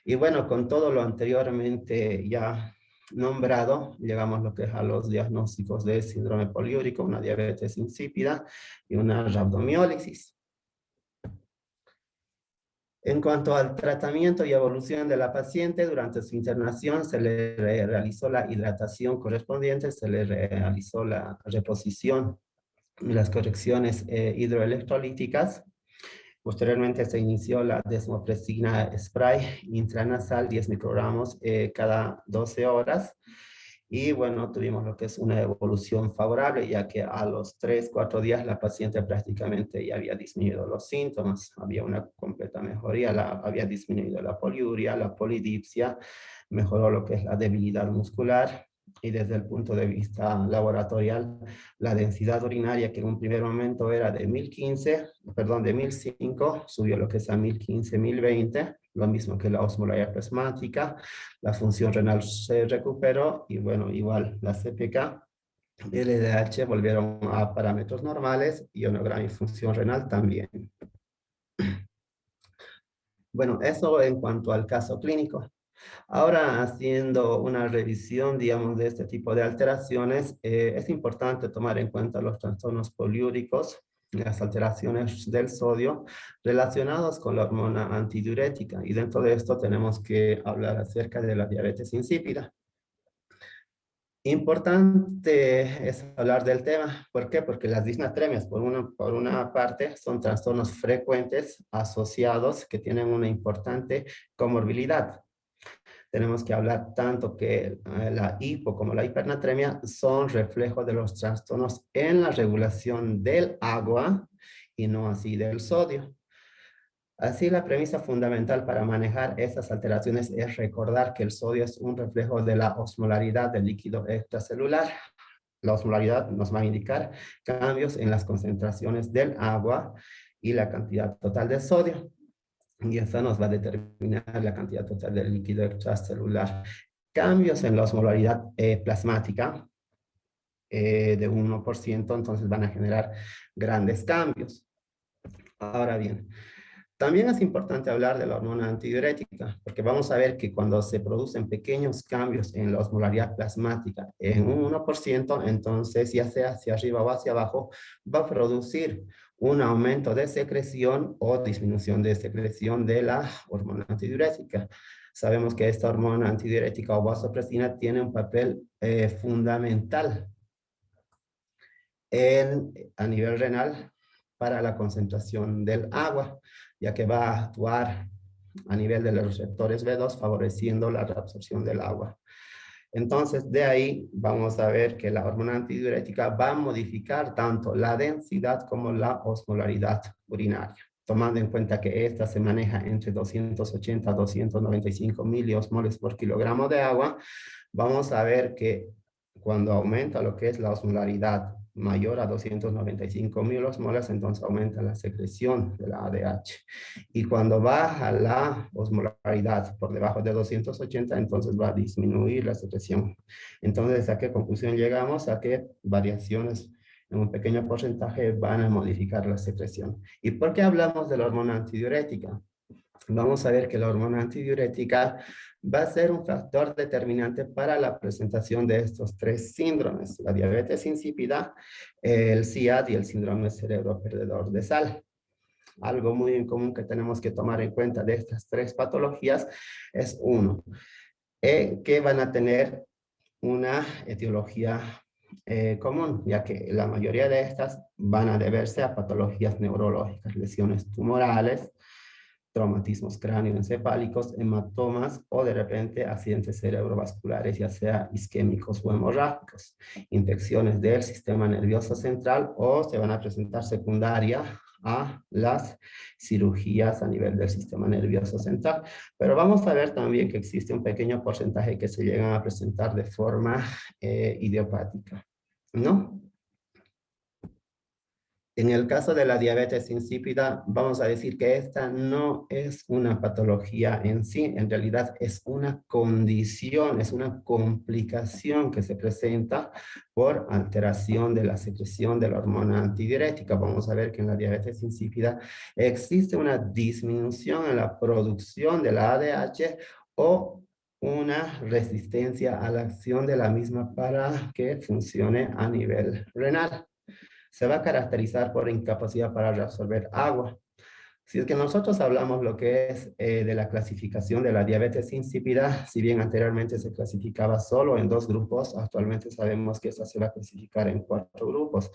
Speaker 5: Y bueno, con todo lo anteriormente ya nombrado, llegamos lo que es a los diagnósticos de síndrome poliúrico, una diabetes insípida y una rhabdomiólisis. En cuanto al tratamiento y evolución de la paciente, durante su internación se le realizó la hidratación correspondiente, se le realizó la reposición y las correcciones hidroelectrolíticas. Posteriormente se inició la desmopresina spray intranasal, 10 microgramos cada 12 horas. y bueno, tuvimos lo que es una evolución favorable, ya que a los 3-4 días la paciente prácticamente ya había disminuido los síntomas, había una completa mejoría, había disminuido la poliuria, la polidipsia, mejoró lo que es la debilidad muscular, y desde el punto de vista laboratorial, la densidad urinaria, que en un primer momento era de 1005, subió lo que es a 1015, 1020, lo mismo que la osmolaridad plasmática, la función renal se recuperó, y bueno, igual la CPK, el LDH volvieron a parámetros normales, ionograma y función renal también. Bueno, eso en cuanto al caso clínico. Ahora, haciendo una revisión, digamos, de este tipo de alteraciones, es importante tomar en cuenta los trastornos poliúricos, las alteraciones del sodio relacionados con la hormona antidiurética. Y dentro de esto tenemos que hablar acerca de la diabetes insípida. Importante es hablar del tema. ¿Por qué? Porque las disnatremias, por una parte, son trastornos frecuentes asociados que tienen una importante comorbilidad. Tenemos que hablar tanto que la hipo como la hipernatremia son reflejos de los trastornos en la regulación del agua y no así del sodio. Así, la premisa fundamental para manejar estas alteraciones es recordar que el sodio es un reflejo de la osmolaridad del líquido extracelular. La osmolaridad nos va a indicar cambios en las concentraciones del agua y la cantidad total de sodio. Y eso nos va a determinar la cantidad total del líquido extracelular. Cambios en la osmolaridad plasmática de 1%, entonces van a generar grandes cambios. Ahora bien, también es importante hablar de la hormona antidiurética, porque vamos a ver que cuando se producen pequeños cambios en la osmolaridad plasmática en un 1%, entonces ya sea hacia arriba o hacia abajo, va a producir un aumento de secreción o disminución de secreción de la hormona antidiurética. Sabemos que esta hormona antidiurética o vasopresina tiene un papel fundamental a nivel renal para la concentración del agua, ya que va a actuar a nivel de los receptores B2 favoreciendo la reabsorción del agua. Entonces, de ahí vamos a ver que la hormona antidiurética va a modificar tanto la densidad como la osmolaridad urinaria, tomando en cuenta que esta se maneja entre 280 a 295 miliosmoles por kilogramo de agua. Vamos a ver que cuando aumenta lo que es la osmolaridad mayor a 295 milosmoles, entonces aumenta la secreción de la ADH. Y cuando baja la osmolaridad por debajo de 280, entonces va a disminuir la secreción. Entonces, ¿a qué conclusión llegamos? A que variaciones en un pequeño porcentaje van a modificar la secreción. ¿Y por qué hablamos de la hormona antidiurética? Vamos a ver que la hormona antidiurética va a ser un factor determinante para la presentación de estos tres síndromes: la diabetes insípida, el CIAD y el síndrome cerebro perdedor de sal. Algo muy en común que tenemos que tomar en cuenta de estas tres patologías es que van a tener una etiología común, ya que la mayoría de estas van a deberse a patologías neurológicas, lesiones tumorales, traumatismos cráneoencefálicos, hematomas o de repente accidentes cerebrovasculares, ya sea isquémicos o hemorrágicos, infecciones del sistema nervioso central, o se van a presentar secundaria a las cirugías a nivel del sistema nervioso central. Pero vamos a ver también que existe un pequeño porcentaje que se llegan a presentar de forma idiopática, ¿no? En el caso de la diabetes insípida, vamos a decir que esta no es una patología en sí, en realidad es una condición, es una complicación que se presenta por alteración de la secreción de la hormona antidiurética. Vamos a ver que en la diabetes insípida existe una disminución en la producción de la ADH o una resistencia a la acción de la misma para que funcione a nivel renal. Se va a caracterizar por incapacidad para reabsorber agua. Si es que nosotros hablamos lo que es de la clasificación de la diabetes insípida, si bien anteriormente se clasificaba solo en 2 grupos, actualmente sabemos que esta se va a clasificar en 4 grupos.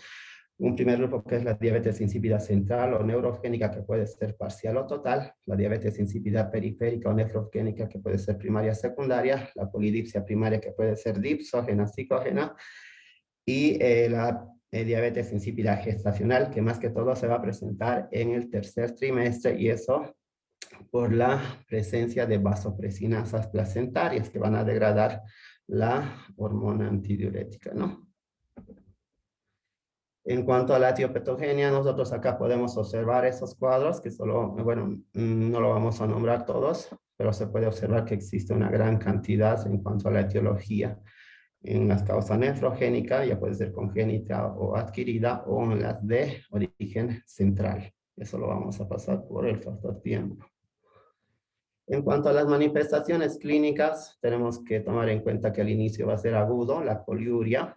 Speaker 5: Un primer grupo que es la diabetes insípida central o neurogénica, que puede ser parcial o total, la diabetes insípida periférica o nefrogénica, que puede ser primaria o secundaria, la polidipsia primaria, que puede ser dipsógena, psicógena, y la diabetes insípida gestacional, que más que todo se va a presentar en el tercer trimestre, y eso por la presencia de vasopresinasas placentarias que van a degradar la hormona antidiurética, ¿no? En cuanto a la etiopatogenia, nosotros acá podemos observar esos cuadros que solo, bueno, no lo vamos a nombrar todos, pero se puede observar que existe una gran cantidad en cuanto a la etiología. En las causas nefrogénicas, ya puede ser congénita o adquirida, o en las de origen central. Eso lo vamos a pasar por el factor tiempo. En cuanto a las manifestaciones clínicas, tenemos que tomar en cuenta que al inicio va a ser agudo, la poliuria,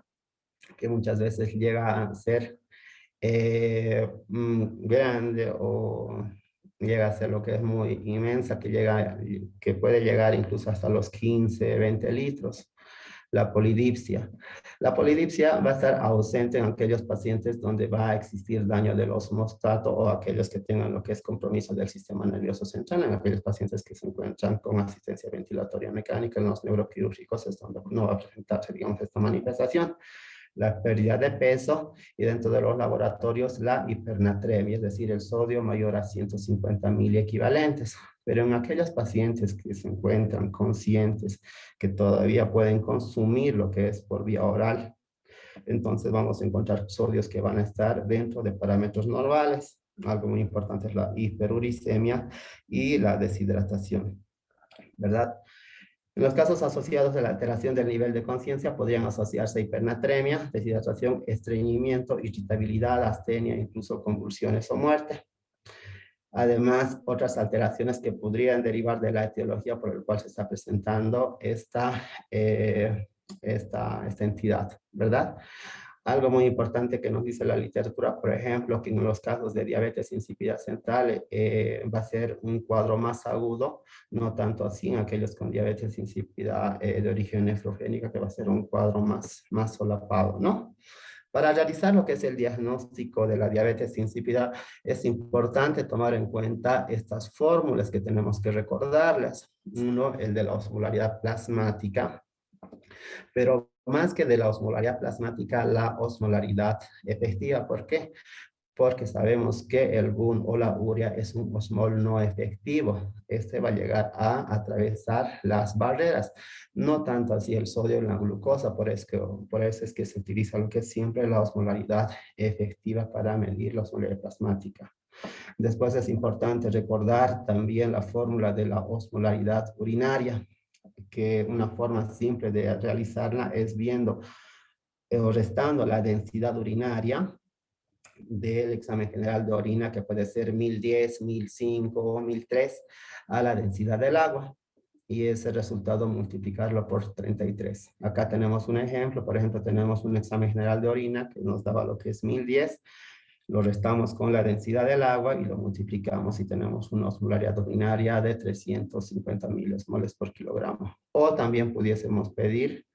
Speaker 5: que muchas veces llega a ser grande o llega a ser lo que es muy inmensa, que puede llegar incluso hasta los 15, 20 litros. La polidipsia. La polidipsia va a estar ausente en aquellos pacientes donde va a existir daño del osmostato o aquellos que tengan lo que es compromiso del sistema nervioso central, en aquellos pacientes que se encuentran con asistencia ventilatoria mecánica. En los neuroquirúrgicos es donde no va a presentarse, digamos, esta manifestación. La pérdida de peso, y dentro de los laboratorios la hipernatremia, es decir, el sodio mayor a 150 miliequivalentes. Pero en aquellos pacientes que se encuentran conscientes, que todavía pueden consumir lo que es por vía oral, entonces vamos a encontrar sodios que van a estar dentro de parámetros normales. Algo muy importante es la hiperuricemia y la deshidratación, ¿verdad? En los casos asociados a la alteración del nivel de conciencia podrían asociarse hipernatremia, deshidratación, estreñimiento, irritabilidad, astenia, incluso convulsiones o muerte. Además, otras alteraciones que podrían derivar de la etiología por la cual se está presentando esta entidad, ¿verdad? Algo muy importante que nos dice la literatura, por ejemplo, que en los casos de diabetes insípida central va a ser un cuadro más agudo, no tanto así en aquellos con diabetes insípida de origen nefrogénica, que va a ser un cuadro más solapado, ¿no? Para realizar lo que es el diagnóstico de la diabetes insípida, es importante tomar en cuenta estas fórmulas que tenemos que recordarlas. Uno, el de la osmolaridad plasmática, pero más que de la osmolaridad plasmática, la osmolaridad efectiva. ¿Por qué? Porque sabemos que el GUN o la urea es un osmol no efectivo. Este va a llegar a atravesar las barreras, no tanto así el sodio y la glucosa, por eso es que se utiliza lo que es siempre la osmolaridad efectiva para medir la osmolaridad plasmática. Después es importante recordar también la fórmula de la osmolaridad urinaria, que una forma simple de realizarla es viendo o restando la densidad urinaria del examen general de orina, que puede ser 1010, 1005 o 1003, a la densidad del agua, y ese resultado multiplicarlo por 33. Acá tenemos un ejemplo, por ejemplo, tenemos un examen general de orina que nos daba lo que es 1010, lo restamos con la densidad del agua y lo multiplicamos y tenemos una osmolaridad urinaria de 350 milimoles por kilogramo. O también pudiésemos pedir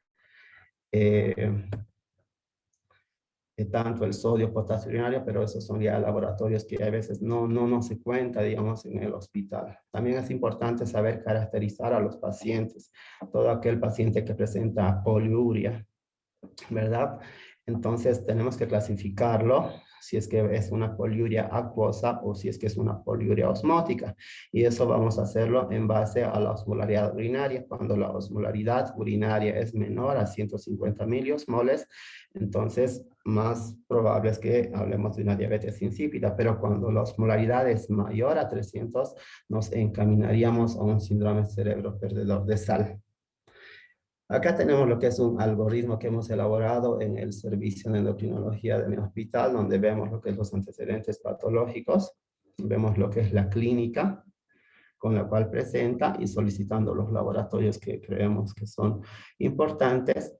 Speaker 5: tanto el sodio, potasio urinario, pero esos son ya laboratorios que a veces no se cuenta, digamos, en el hospital. También es importante saber caracterizar a los pacientes, todo aquel paciente que presenta poliuria, ¿verdad? Entonces tenemos que clasificarlo, si es que es una poliuria acuosa o si es que es una poliuria osmótica. Y eso vamos a hacerlo en base a la osmolaridad urinaria. Cuando la osmolaridad urinaria es menor a 150 miliosmoles, entonces más probable es que hablemos de una diabetes insípida. Pero cuando la osmolaridad es mayor a 300, nos encaminaríamos a un síndrome cerebro perdedor de sal. Acá tenemos lo que es un algoritmo que hemos elaborado en el servicio de endocrinología de mi hospital, donde vemos lo que es los antecedentes patológicos, vemos lo que es la clínica con la cual presenta y solicitando los laboratorios que creemos que son importantes.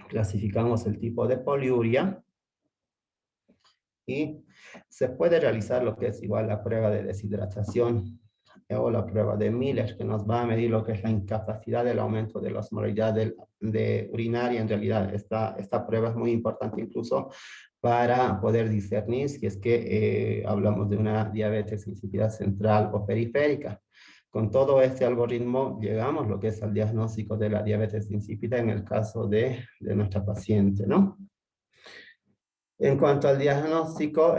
Speaker 5: Clasificamos el tipo de poliuria y se puede realizar lo que es igual la prueba de deshidratación. o la prueba de Miller, que nos va a medir lo que es la incapacidad del aumento de la osmolaridad de urinaria. En realidad, esta prueba es muy importante incluso para poder discernir si es que hablamos de una diabetes insípida central o periférica. Con todo este algoritmo llegamos a lo que es el diagnóstico de la diabetes insípida en el caso de nuestra paciente, ¿no? En cuanto al diagnóstico,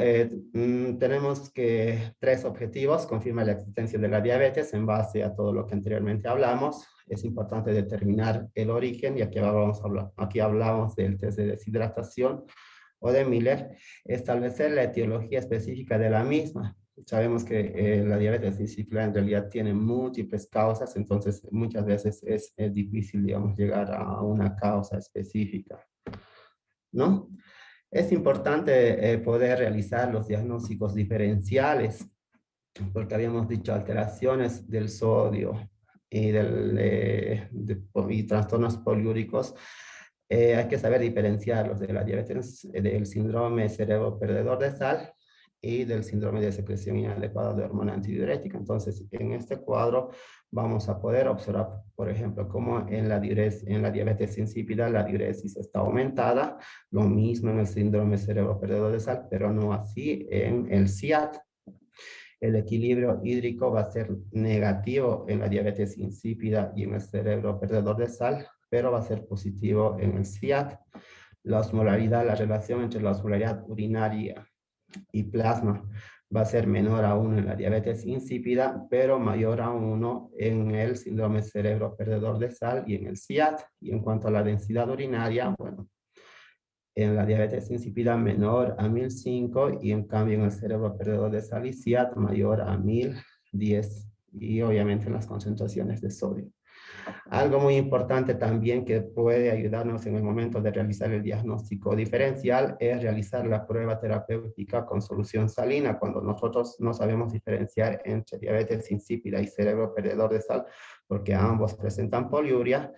Speaker 5: tenemos que 3 objetivos: confirmar la existencia de la diabetes en base a todo lo que anteriormente hablamos. Es importante determinar el origen, y aquí hablamos del test de deshidratación o de Miller. Establecer la etiología específica de la misma. Sabemos que la diabetes insípida en realidad tiene múltiples causas, entonces muchas veces es difícil, digamos, llegar a una causa específica, ¿no? Es importante poder realizar los diagnósticos diferenciales, porque habíamos dicho alteraciones del sodio y, y trastornos poliúricos. Hay que saber diferenciarlos de la diabetes, del síndrome cerebro perdedor de sal y del síndrome de secreción inadecuada de hormona antidiurética. Entonces, en este cuadro vamos a poder observar, por ejemplo, cómo en la diabetes insípida la diuresis está aumentada, lo mismo en el síndrome cerebro perdedor de sal, pero no así en el SIAD. El equilibrio hídrico va a ser negativo en la diabetes insípida y en el cerebro perdedor de sal, pero va a ser positivo en el SIAD. La osmolaridad, la relación entre la osmolaridad urinaria y plasma va a ser menor a 1 en la diabetes insípida, pero mayor a 1 en el síndrome cerebro perdedor de sal y en el SIAD. Y en cuanto a la densidad urinaria, bueno, en la diabetes insípida menor a 1005, y en cambio en el cerebro perdedor de sal y SIAD mayor a 1010, y obviamente en las concentraciones de sodio. Algo muy importante también que puede ayudarnos en el momento de realizar el diagnóstico diferencial es realizar la prueba terapéutica con solución salina. Cuando nosotros no sabemos diferenciar entre diabetes insípida y cerebro perdedor de sal, porque ambos presentan poliuria,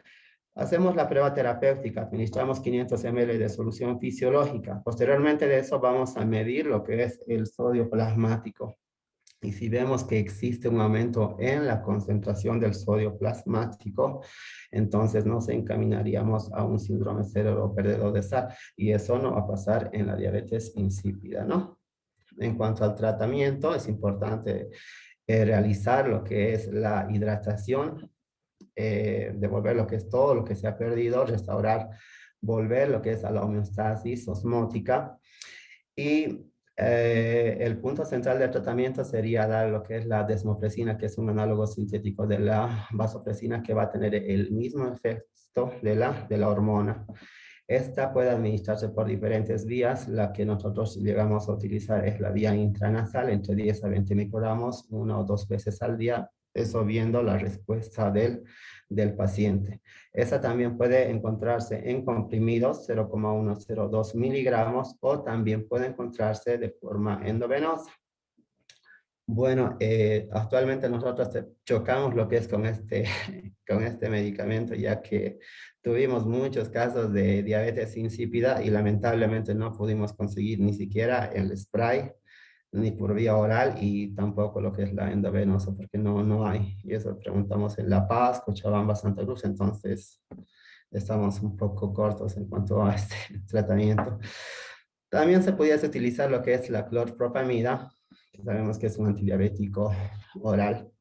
Speaker 5: hacemos la prueba terapéutica, administramos 500 ml de solución fisiológica. Posteriormente de eso vamos a medir lo que es el sodio plasmático. Y si vemos que existe un aumento en la concentración del sodio plasmático, entonces nos encaminaríamos a un síndrome cerebro perdedor de sal. Y eso no va a pasar en la diabetes insípida, ¿no? En cuanto al tratamiento, es importante realizar lo que es la hidratación, devolver lo que es todo lo que se ha perdido, restaurar, volver lo que es a la homeostasis osmótica. Y el punto central del tratamiento sería dar lo que es la desmopresina, que es un análogo sintético de la vasopresina, que va a tener el mismo efecto de la hormona. Esta puede administrarse por diferentes vías. La que nosotros llegamos a utilizar es la vía intranasal, entre 10 a 20 microgramos, 1 o 2 veces al día, eso viendo la respuesta del paciente. Esa también puede encontrarse en comprimidos 0,102 miligramos, o también puede encontrarse de forma endovenosa. Bueno, actualmente nosotros chocamos lo que es con este medicamento, ya que tuvimos muchos casos de diabetes insípida y lamentablemente no pudimos conseguir ni siquiera el spray, ni por vía oral, y tampoco lo que es la endovenosa, porque no hay. Y eso preguntamos en La Paz, Cochabamba, Santa Cruz, entonces estamos un poco cortos en cuanto a este tratamiento. También se pudiese utilizar lo que es la clorpropamida, que sabemos que es un antidiabético oral,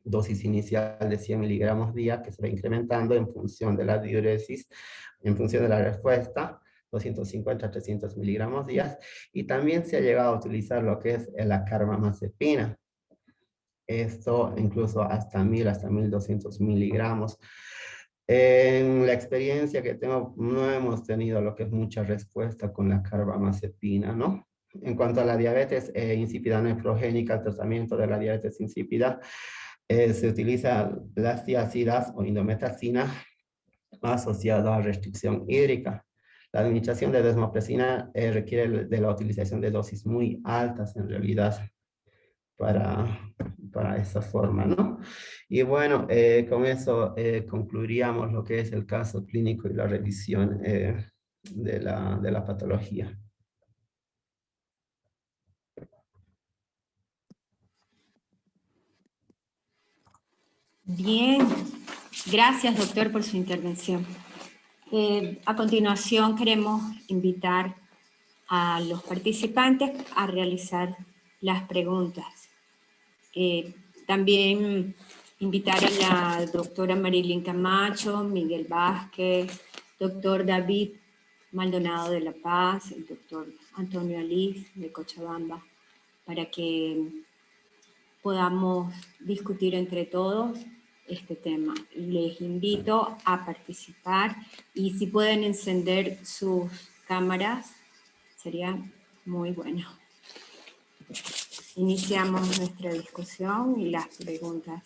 Speaker 5: dosis inicial de 100 miligramos día, que se va incrementando en función de la diuresis, en función de la respuesta, 250 a 300 miligramos días. Y también se ha llegado a utilizar lo que es la carbamazepina. Esto incluso hasta 1000, hasta 1200 miligramos. En la experiencia que tengo, no hemos tenido lo que es mucha respuesta con la carbamazepina, ¿no? En cuanto a la diabetes insípida nefrogénica, el tratamiento de la diabetes insípida, se utiliza las tiazidas o indometacina asociado a restricción hídrica. La administración de desmopresina requiere de la utilización de dosis muy altas en realidad para esa forma, ¿no? Y bueno, con eso concluiríamos lo que es el caso clínico y la revisión de la patología.
Speaker 1: Bien, gracias doctor por su intervención. A continuación queremos invitar a los participantes a realizar las preguntas. También invitar a la doctora Marilyn Camacho, Miguel Vázquez, doctor David Maldonado de La Paz, el doctor Antonio Aliz de Cochabamba, para que podamos discutir entre todos este tema. Les invito a participar y si pueden encender sus cámaras, sería muy bueno. Iniciamos nuestra discusión y las preguntas.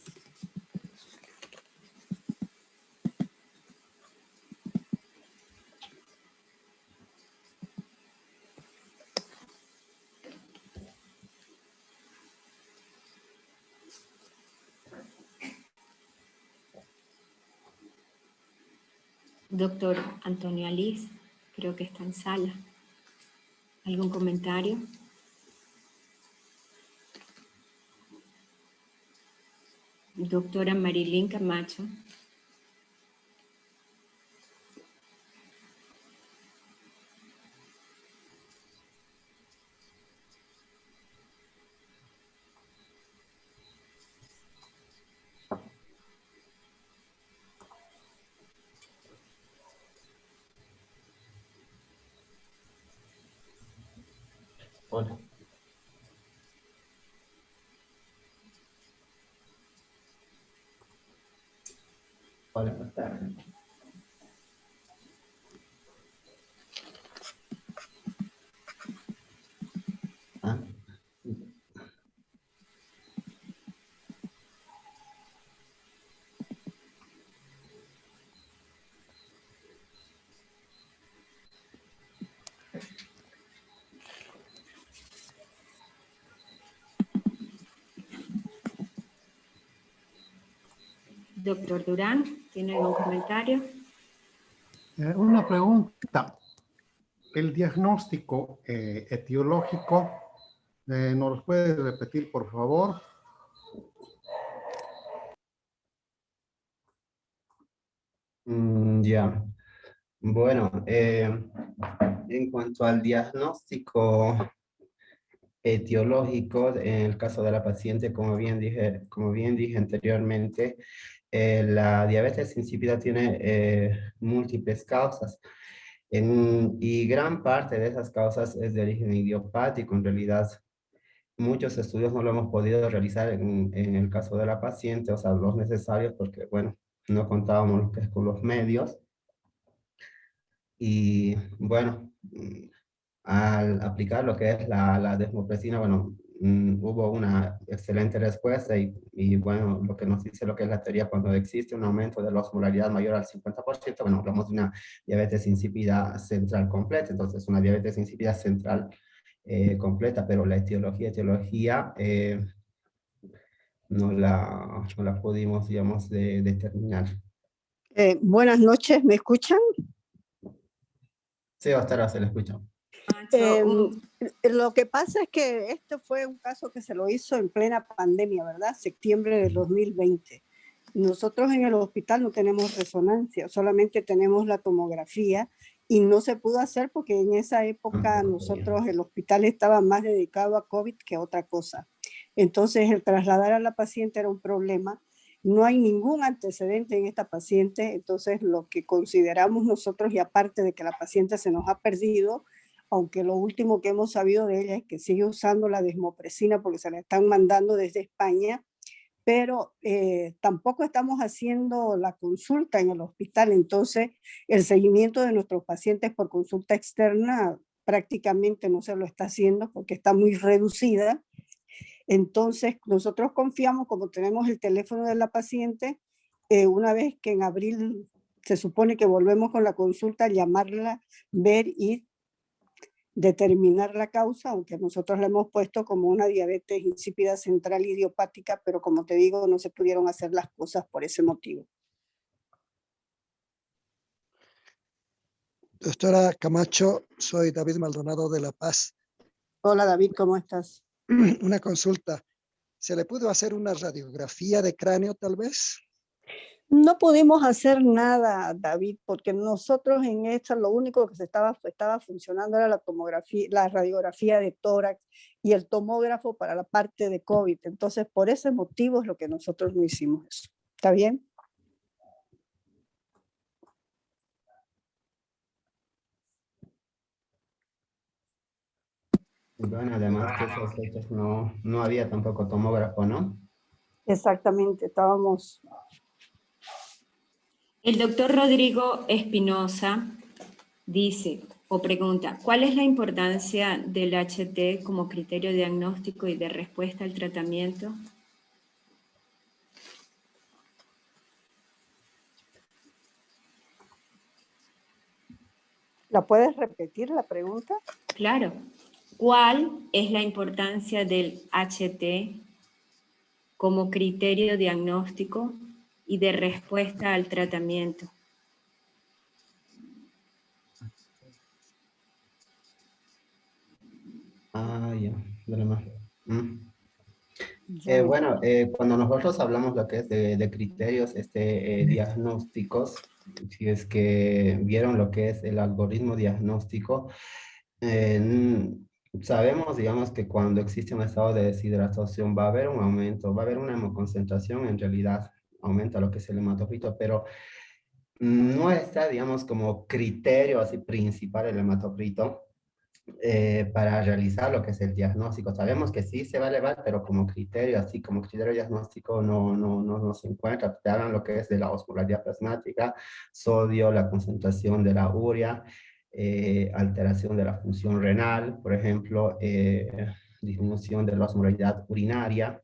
Speaker 1: Doctor Antonio Aliz, creo que está en sala. ¿Algún comentario? Doctora Marilyn Camacho.
Speaker 5: Hola. Hola, buenas tardes. Ah.
Speaker 1: Doctor Durán, ¿tiene algún comentario?
Speaker 4: Una pregunta. El diagnóstico etiológico, ¿nos lo puede repetir, por favor?
Speaker 5: Ya. Bueno, en cuanto al diagnóstico etiológico, en el caso de la paciente, como bien dije anteriormente, la diabetes insípida tiene múltiples causas. Y gran parte de esas causas es de origen idiopático. En realidad, muchos estudios no lo hemos podido realizar en el caso de la paciente, o sea, los necesarios, porque, bueno, no contábamos lo que es con los medios. Y, bueno, al aplicar lo que es la desmopresina, bueno, hubo una excelente respuesta y, bueno, lo que nos dice lo que es la teoría, cuando existe un aumento de la osmolaridad mayor al 50%, bueno, hablamos de una diabetes insípida central completa. Entonces una diabetes insípida central completa, pero la etiología no la pudimos, digamos, determinar.
Speaker 6: Buenas noches, ¿me escuchan?
Speaker 5: Sí, hasta ahora se le escucha.
Speaker 6: Lo que pasa es que este fue un caso que se lo hizo en plena pandemia, ¿verdad? Septiembre del 2020. Nosotros en el hospital no tenemos resonancia, solamente tenemos la tomografía y no se pudo hacer porque en esa época nosotros, el hospital estaba más dedicado a COVID que a otra cosa. Entonces el trasladar a la paciente era un problema. No hay ningún antecedente en esta paciente, entonces lo que consideramos nosotros, y aparte de que la paciente se nos ha perdido, aunque lo último que hemos sabido de ella es que sigue usando la desmopresina porque se la están mandando desde España, pero tampoco estamos haciendo la consulta en el hospital. Entonces el seguimiento de nuestros pacientes por consulta externa prácticamente no se lo está haciendo porque está muy reducida. Entonces nosotros confiamos, como tenemos el teléfono de la paciente, una vez que en abril se supone que volvemos con la consulta, llamarla, ver y determinar la causa, aunque nosotros la hemos puesto como una diabetes insípida central idiopática, pero como te digo, no se pudieron hacer las cosas por ese motivo.
Speaker 7: Doctora Camacho, soy David Maldonado de La Paz.
Speaker 6: Hola David, ¿cómo estás?
Speaker 7: Una consulta. ¿Se le pudo hacer una radiografía de cráneo tal vez?
Speaker 6: No pudimos hacer nada, David, porque nosotros en esto lo único que estaba funcionando era la tomografía, la radiografía de tórax y el tomógrafo para la parte de COVID. Entonces, por ese motivo es lo que nosotros no hicimos eso. ¿Está bien?
Speaker 5: Bueno, además que esas fechas no había tampoco tomógrafo, ¿no?
Speaker 6: Exactamente, estábamos...
Speaker 1: El doctor Rodrigo Espinosa dice o pregunta, ¿cuál es la importancia del HT como criterio diagnóstico y de respuesta al tratamiento?
Speaker 6: ¿La puedes repetir la pregunta?
Speaker 1: Claro. ¿Cuál es la importancia del HT como criterio diagnóstico y de respuesta al tratamiento?
Speaker 5: Ah, ya, de más.
Speaker 6: Ya.
Speaker 5: Bueno, cuando nosotros hablamos lo que es de criterios diagnósticos, si es que vieron lo que es el algoritmo diagnóstico, sabemos, digamos, que cuando existe un estado de deshidratación va a haber un aumento, va a haber una hemoconcentración, en realidad aumenta lo que es el hematocrito, pero no está, digamos, como criterio así principal el hematocrito para realizar lo que es el diagnóstico. Sabemos que sí se va a elevar, pero como criterio, así como criterio diagnóstico no se encuentra. Te hagan lo que es de la osmolaridad plasmática, sodio, la concentración de la urea, alteración de la función renal, por ejemplo, disminución de la osmolaridad urinaria,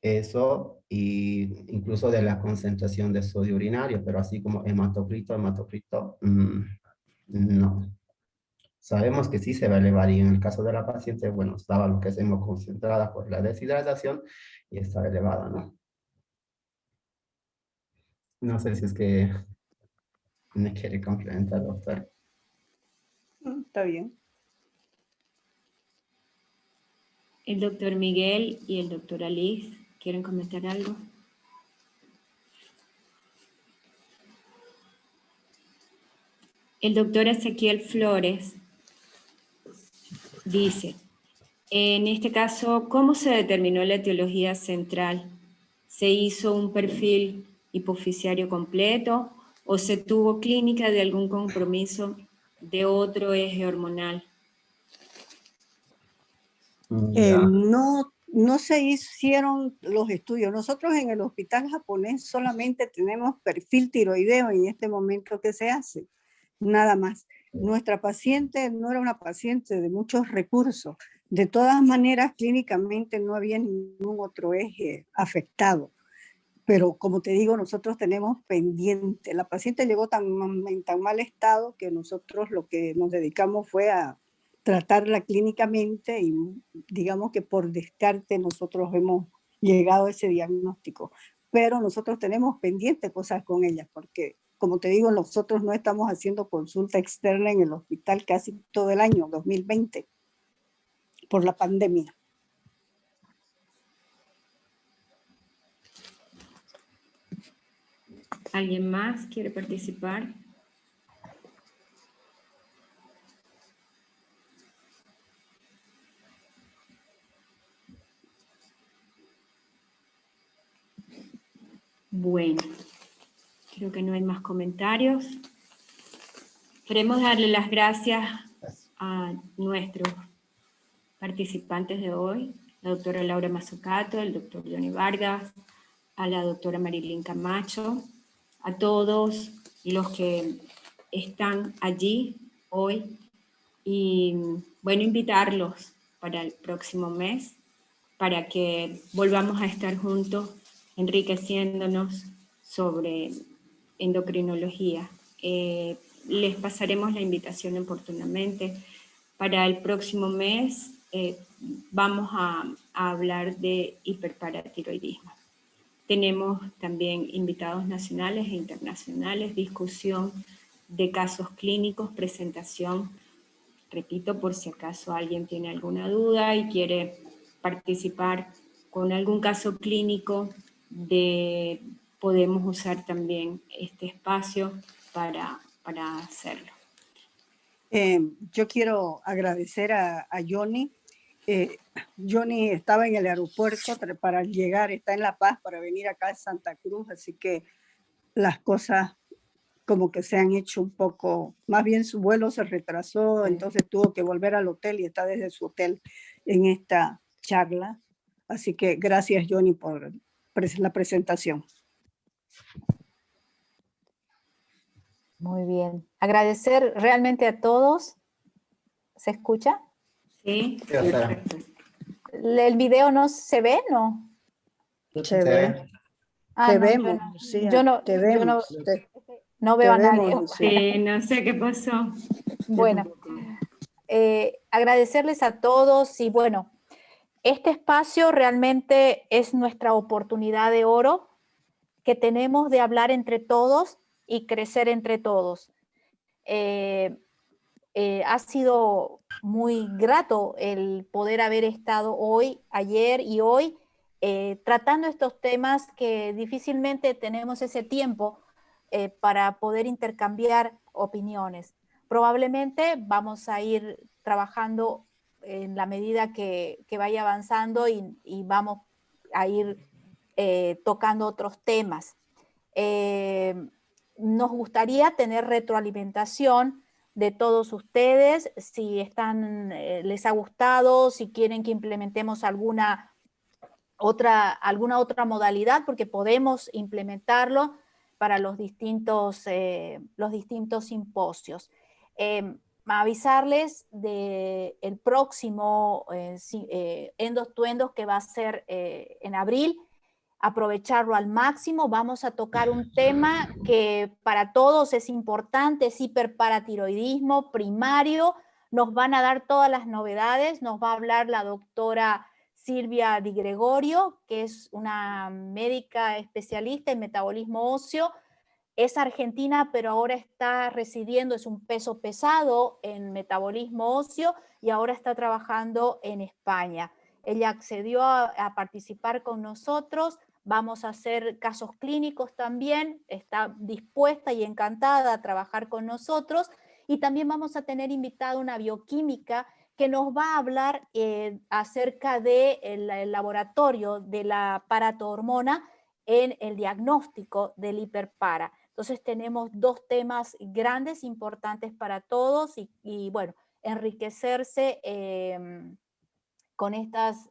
Speaker 5: eso, y incluso de la concentración de sodio urinario, pero así como hematocrito, no. Sabemos que sí se va a elevar y en el caso de la paciente, bueno, estaba lo que es hemoconcentrada por la deshidratación y está elevada, ¿no? No sé si es que me quiere complementar, doctor.
Speaker 6: Está bien.
Speaker 1: El doctor Miguel y el doctor Alice, ¿quieren comentar algo? El doctor Ezequiel Flores dice, en este caso, ¿cómo se determinó la etiología central? ¿Se hizo un perfil hipofisiario completo o se tuvo clínica de algún compromiso de otro eje hormonal?
Speaker 5: Ya.
Speaker 6: No se hicieron los estudios. Nosotros en el hospital japonés solamente tenemos perfil tiroideo en este momento que se hace, nada más. Nuestra paciente no era una paciente de muchos recursos. De todas maneras, clínicamente no había ningún otro eje afectado. Pero como te digo, nosotros tenemos pendiente. La paciente llegó en tan mal estado que nosotros lo que nos dedicamos fue a tratarla clínicamente y digamos que por descarte nosotros hemos llegado a ese diagnóstico. Pero nosotros tenemos pendiente cosas con ella porque, como te digo, nosotros no estamos haciendo consulta externa en el hospital casi todo el año 2020 por la pandemia.
Speaker 1: ¿Alguien más quiere participar? Bueno, creo que no hay más comentarios. Queremos darle las gracias a nuestros participantes de hoy, la doctora Laura Mazzucato, el doctor Johnny Vargas, a la doctora Marilyn Camacho, a todos los que están allí hoy y bueno, invitarlos para el próximo mes para que volvamos a estar juntos enriqueciéndonos sobre endocrinología. Les pasaremos la invitación oportunamente. Para el próximo mes vamos a hablar de hiperparatiroidismo. Tenemos también invitados nacionales e internacionales, discusión de casos clínicos, presentación, repito, por si acaso alguien tiene alguna duda y quiere participar con algún caso clínico de podemos usar también este espacio para hacerlo.
Speaker 6: Yo quiero agradecer a Johnny. Johnny estaba en el aeropuerto para llegar, está en La Paz para venir acá a Santa Cruz, así que las cosas como que se han hecho un poco, más bien su vuelo se retrasó, entonces tuvo que volver al hotel y está desde su hotel en esta charla. Así que gracias, Johnny, por la presentación.
Speaker 2: Muy bien. Agradecer realmente a todos. ¿Se escucha?
Speaker 1: Sí,
Speaker 5: Sí, o sea,
Speaker 1: perfecto.
Speaker 2: ¿El video no se ve, no?
Speaker 6: Se ve.
Speaker 2: Ah,
Speaker 6: Te
Speaker 2: no,
Speaker 6: vemos, Lucía,
Speaker 2: yo no,
Speaker 6: te
Speaker 2: yo no,
Speaker 6: vemos.
Speaker 2: no veo a nadie.
Speaker 6: Vemos, Lucía.
Speaker 1: Sí, no sé qué pasó.
Speaker 2: Bueno, agradecerles a todos y bueno, este espacio realmente es nuestra oportunidad de oro que tenemos de hablar entre todos y crecer entre todos. Ha sido muy grato el poder haber estado hoy, ayer y hoy tratando estos temas que difícilmente tenemos ese tiempo para poder intercambiar opiniones. Probablemente vamos a ir trabajando en la medida que vaya avanzando y vamos a ir tocando otros temas. Nos gustaría tener retroalimentación de todos ustedes, si les ha gustado, si quieren que implementemos alguna otra modalidad, porque podemos implementarlo para los distintos simposios. Avisarles del próximo Endos to Endos que va a ser en abril, aprovecharlo al máximo. Vamos a tocar un tema que para todos es importante, es hiperparatiroidismo primario. Nos van a dar todas las novedades, nos va a hablar la doctora Silvia Di Gregorio, que es una médica especialista en metabolismo óseo. Es argentina, pero ahora está residiendo, es un peso pesado en metabolismo óseo y ahora está trabajando en España. Ella accedió a participar con nosotros. Vamos a hacer casos clínicos también, está dispuesta y encantada a trabajar con nosotros, y también vamos a tener invitada una bioquímica que nos va a hablar acerca del laboratorio de la paratohormona en el diagnóstico del hiperpara. Entonces tenemos dos temas grandes, importantes para todos y bueno, enriquecerse con estos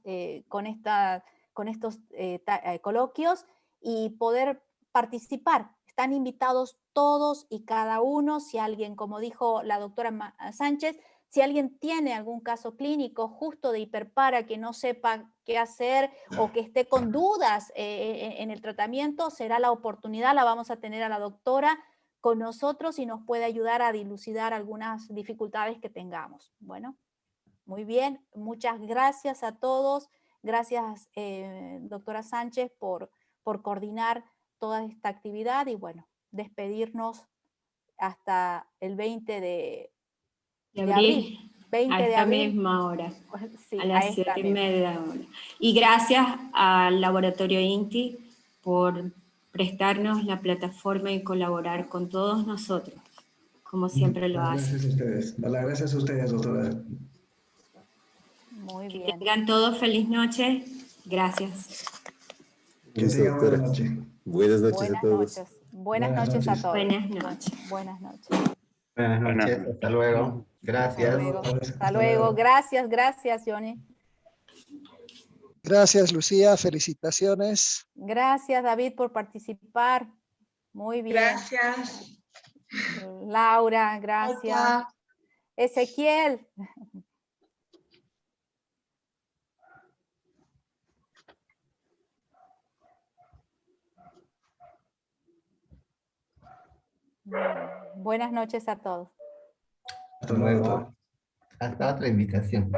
Speaker 2: coloquios y poder participar. Están invitados todos y cada uno. Si alguien, como dijo la doctora Sánchez, si alguien tiene algún caso clínico justo de hiperpara que no sepa qué hacer o que esté con dudas en el tratamiento, será la oportunidad, la vamos a tener a la doctora con nosotros y nos puede ayudar a dilucidar algunas dificultades que tengamos. Bueno, muy bien, muchas gracias a todos. Gracias, doctora Sánchez, por coordinar toda esta actividad y bueno, despedirnos hasta el 20 de abril. 20
Speaker 1: a
Speaker 2: de
Speaker 1: esta
Speaker 2: abril.
Speaker 1: misma hora,
Speaker 2: Sí,
Speaker 1: a las 7:30. Y gracias al Laboratorio INTI por prestarnos la plataforma y colaborar con todos nosotros, como siempre lo hacen.
Speaker 8: Gracias a ustedes. Gracias a ustedes, doctora.
Speaker 2: Muy
Speaker 1: Que
Speaker 2: bien.
Speaker 1: tengan todos feliz noche. Gracias.
Speaker 8: Que tengan buena noche.
Speaker 9: Buenas noches a todos.
Speaker 2: Buenas noches a todos.
Speaker 1: Buenas noches.
Speaker 2: Buenas noches.
Speaker 5: Buenas noches, hasta luego. Gracias.
Speaker 2: Hasta luego. Gracias, Johnny.
Speaker 7: Gracias, Lucía. Felicitaciones.
Speaker 2: Gracias, David, por participar. Muy bien.
Speaker 3: Gracias.
Speaker 2: Laura, gracias.
Speaker 3: Hola.
Speaker 2: Ezequiel. Buenas noches a todos.
Speaker 5: Hasta luego. Hasta otra invitación.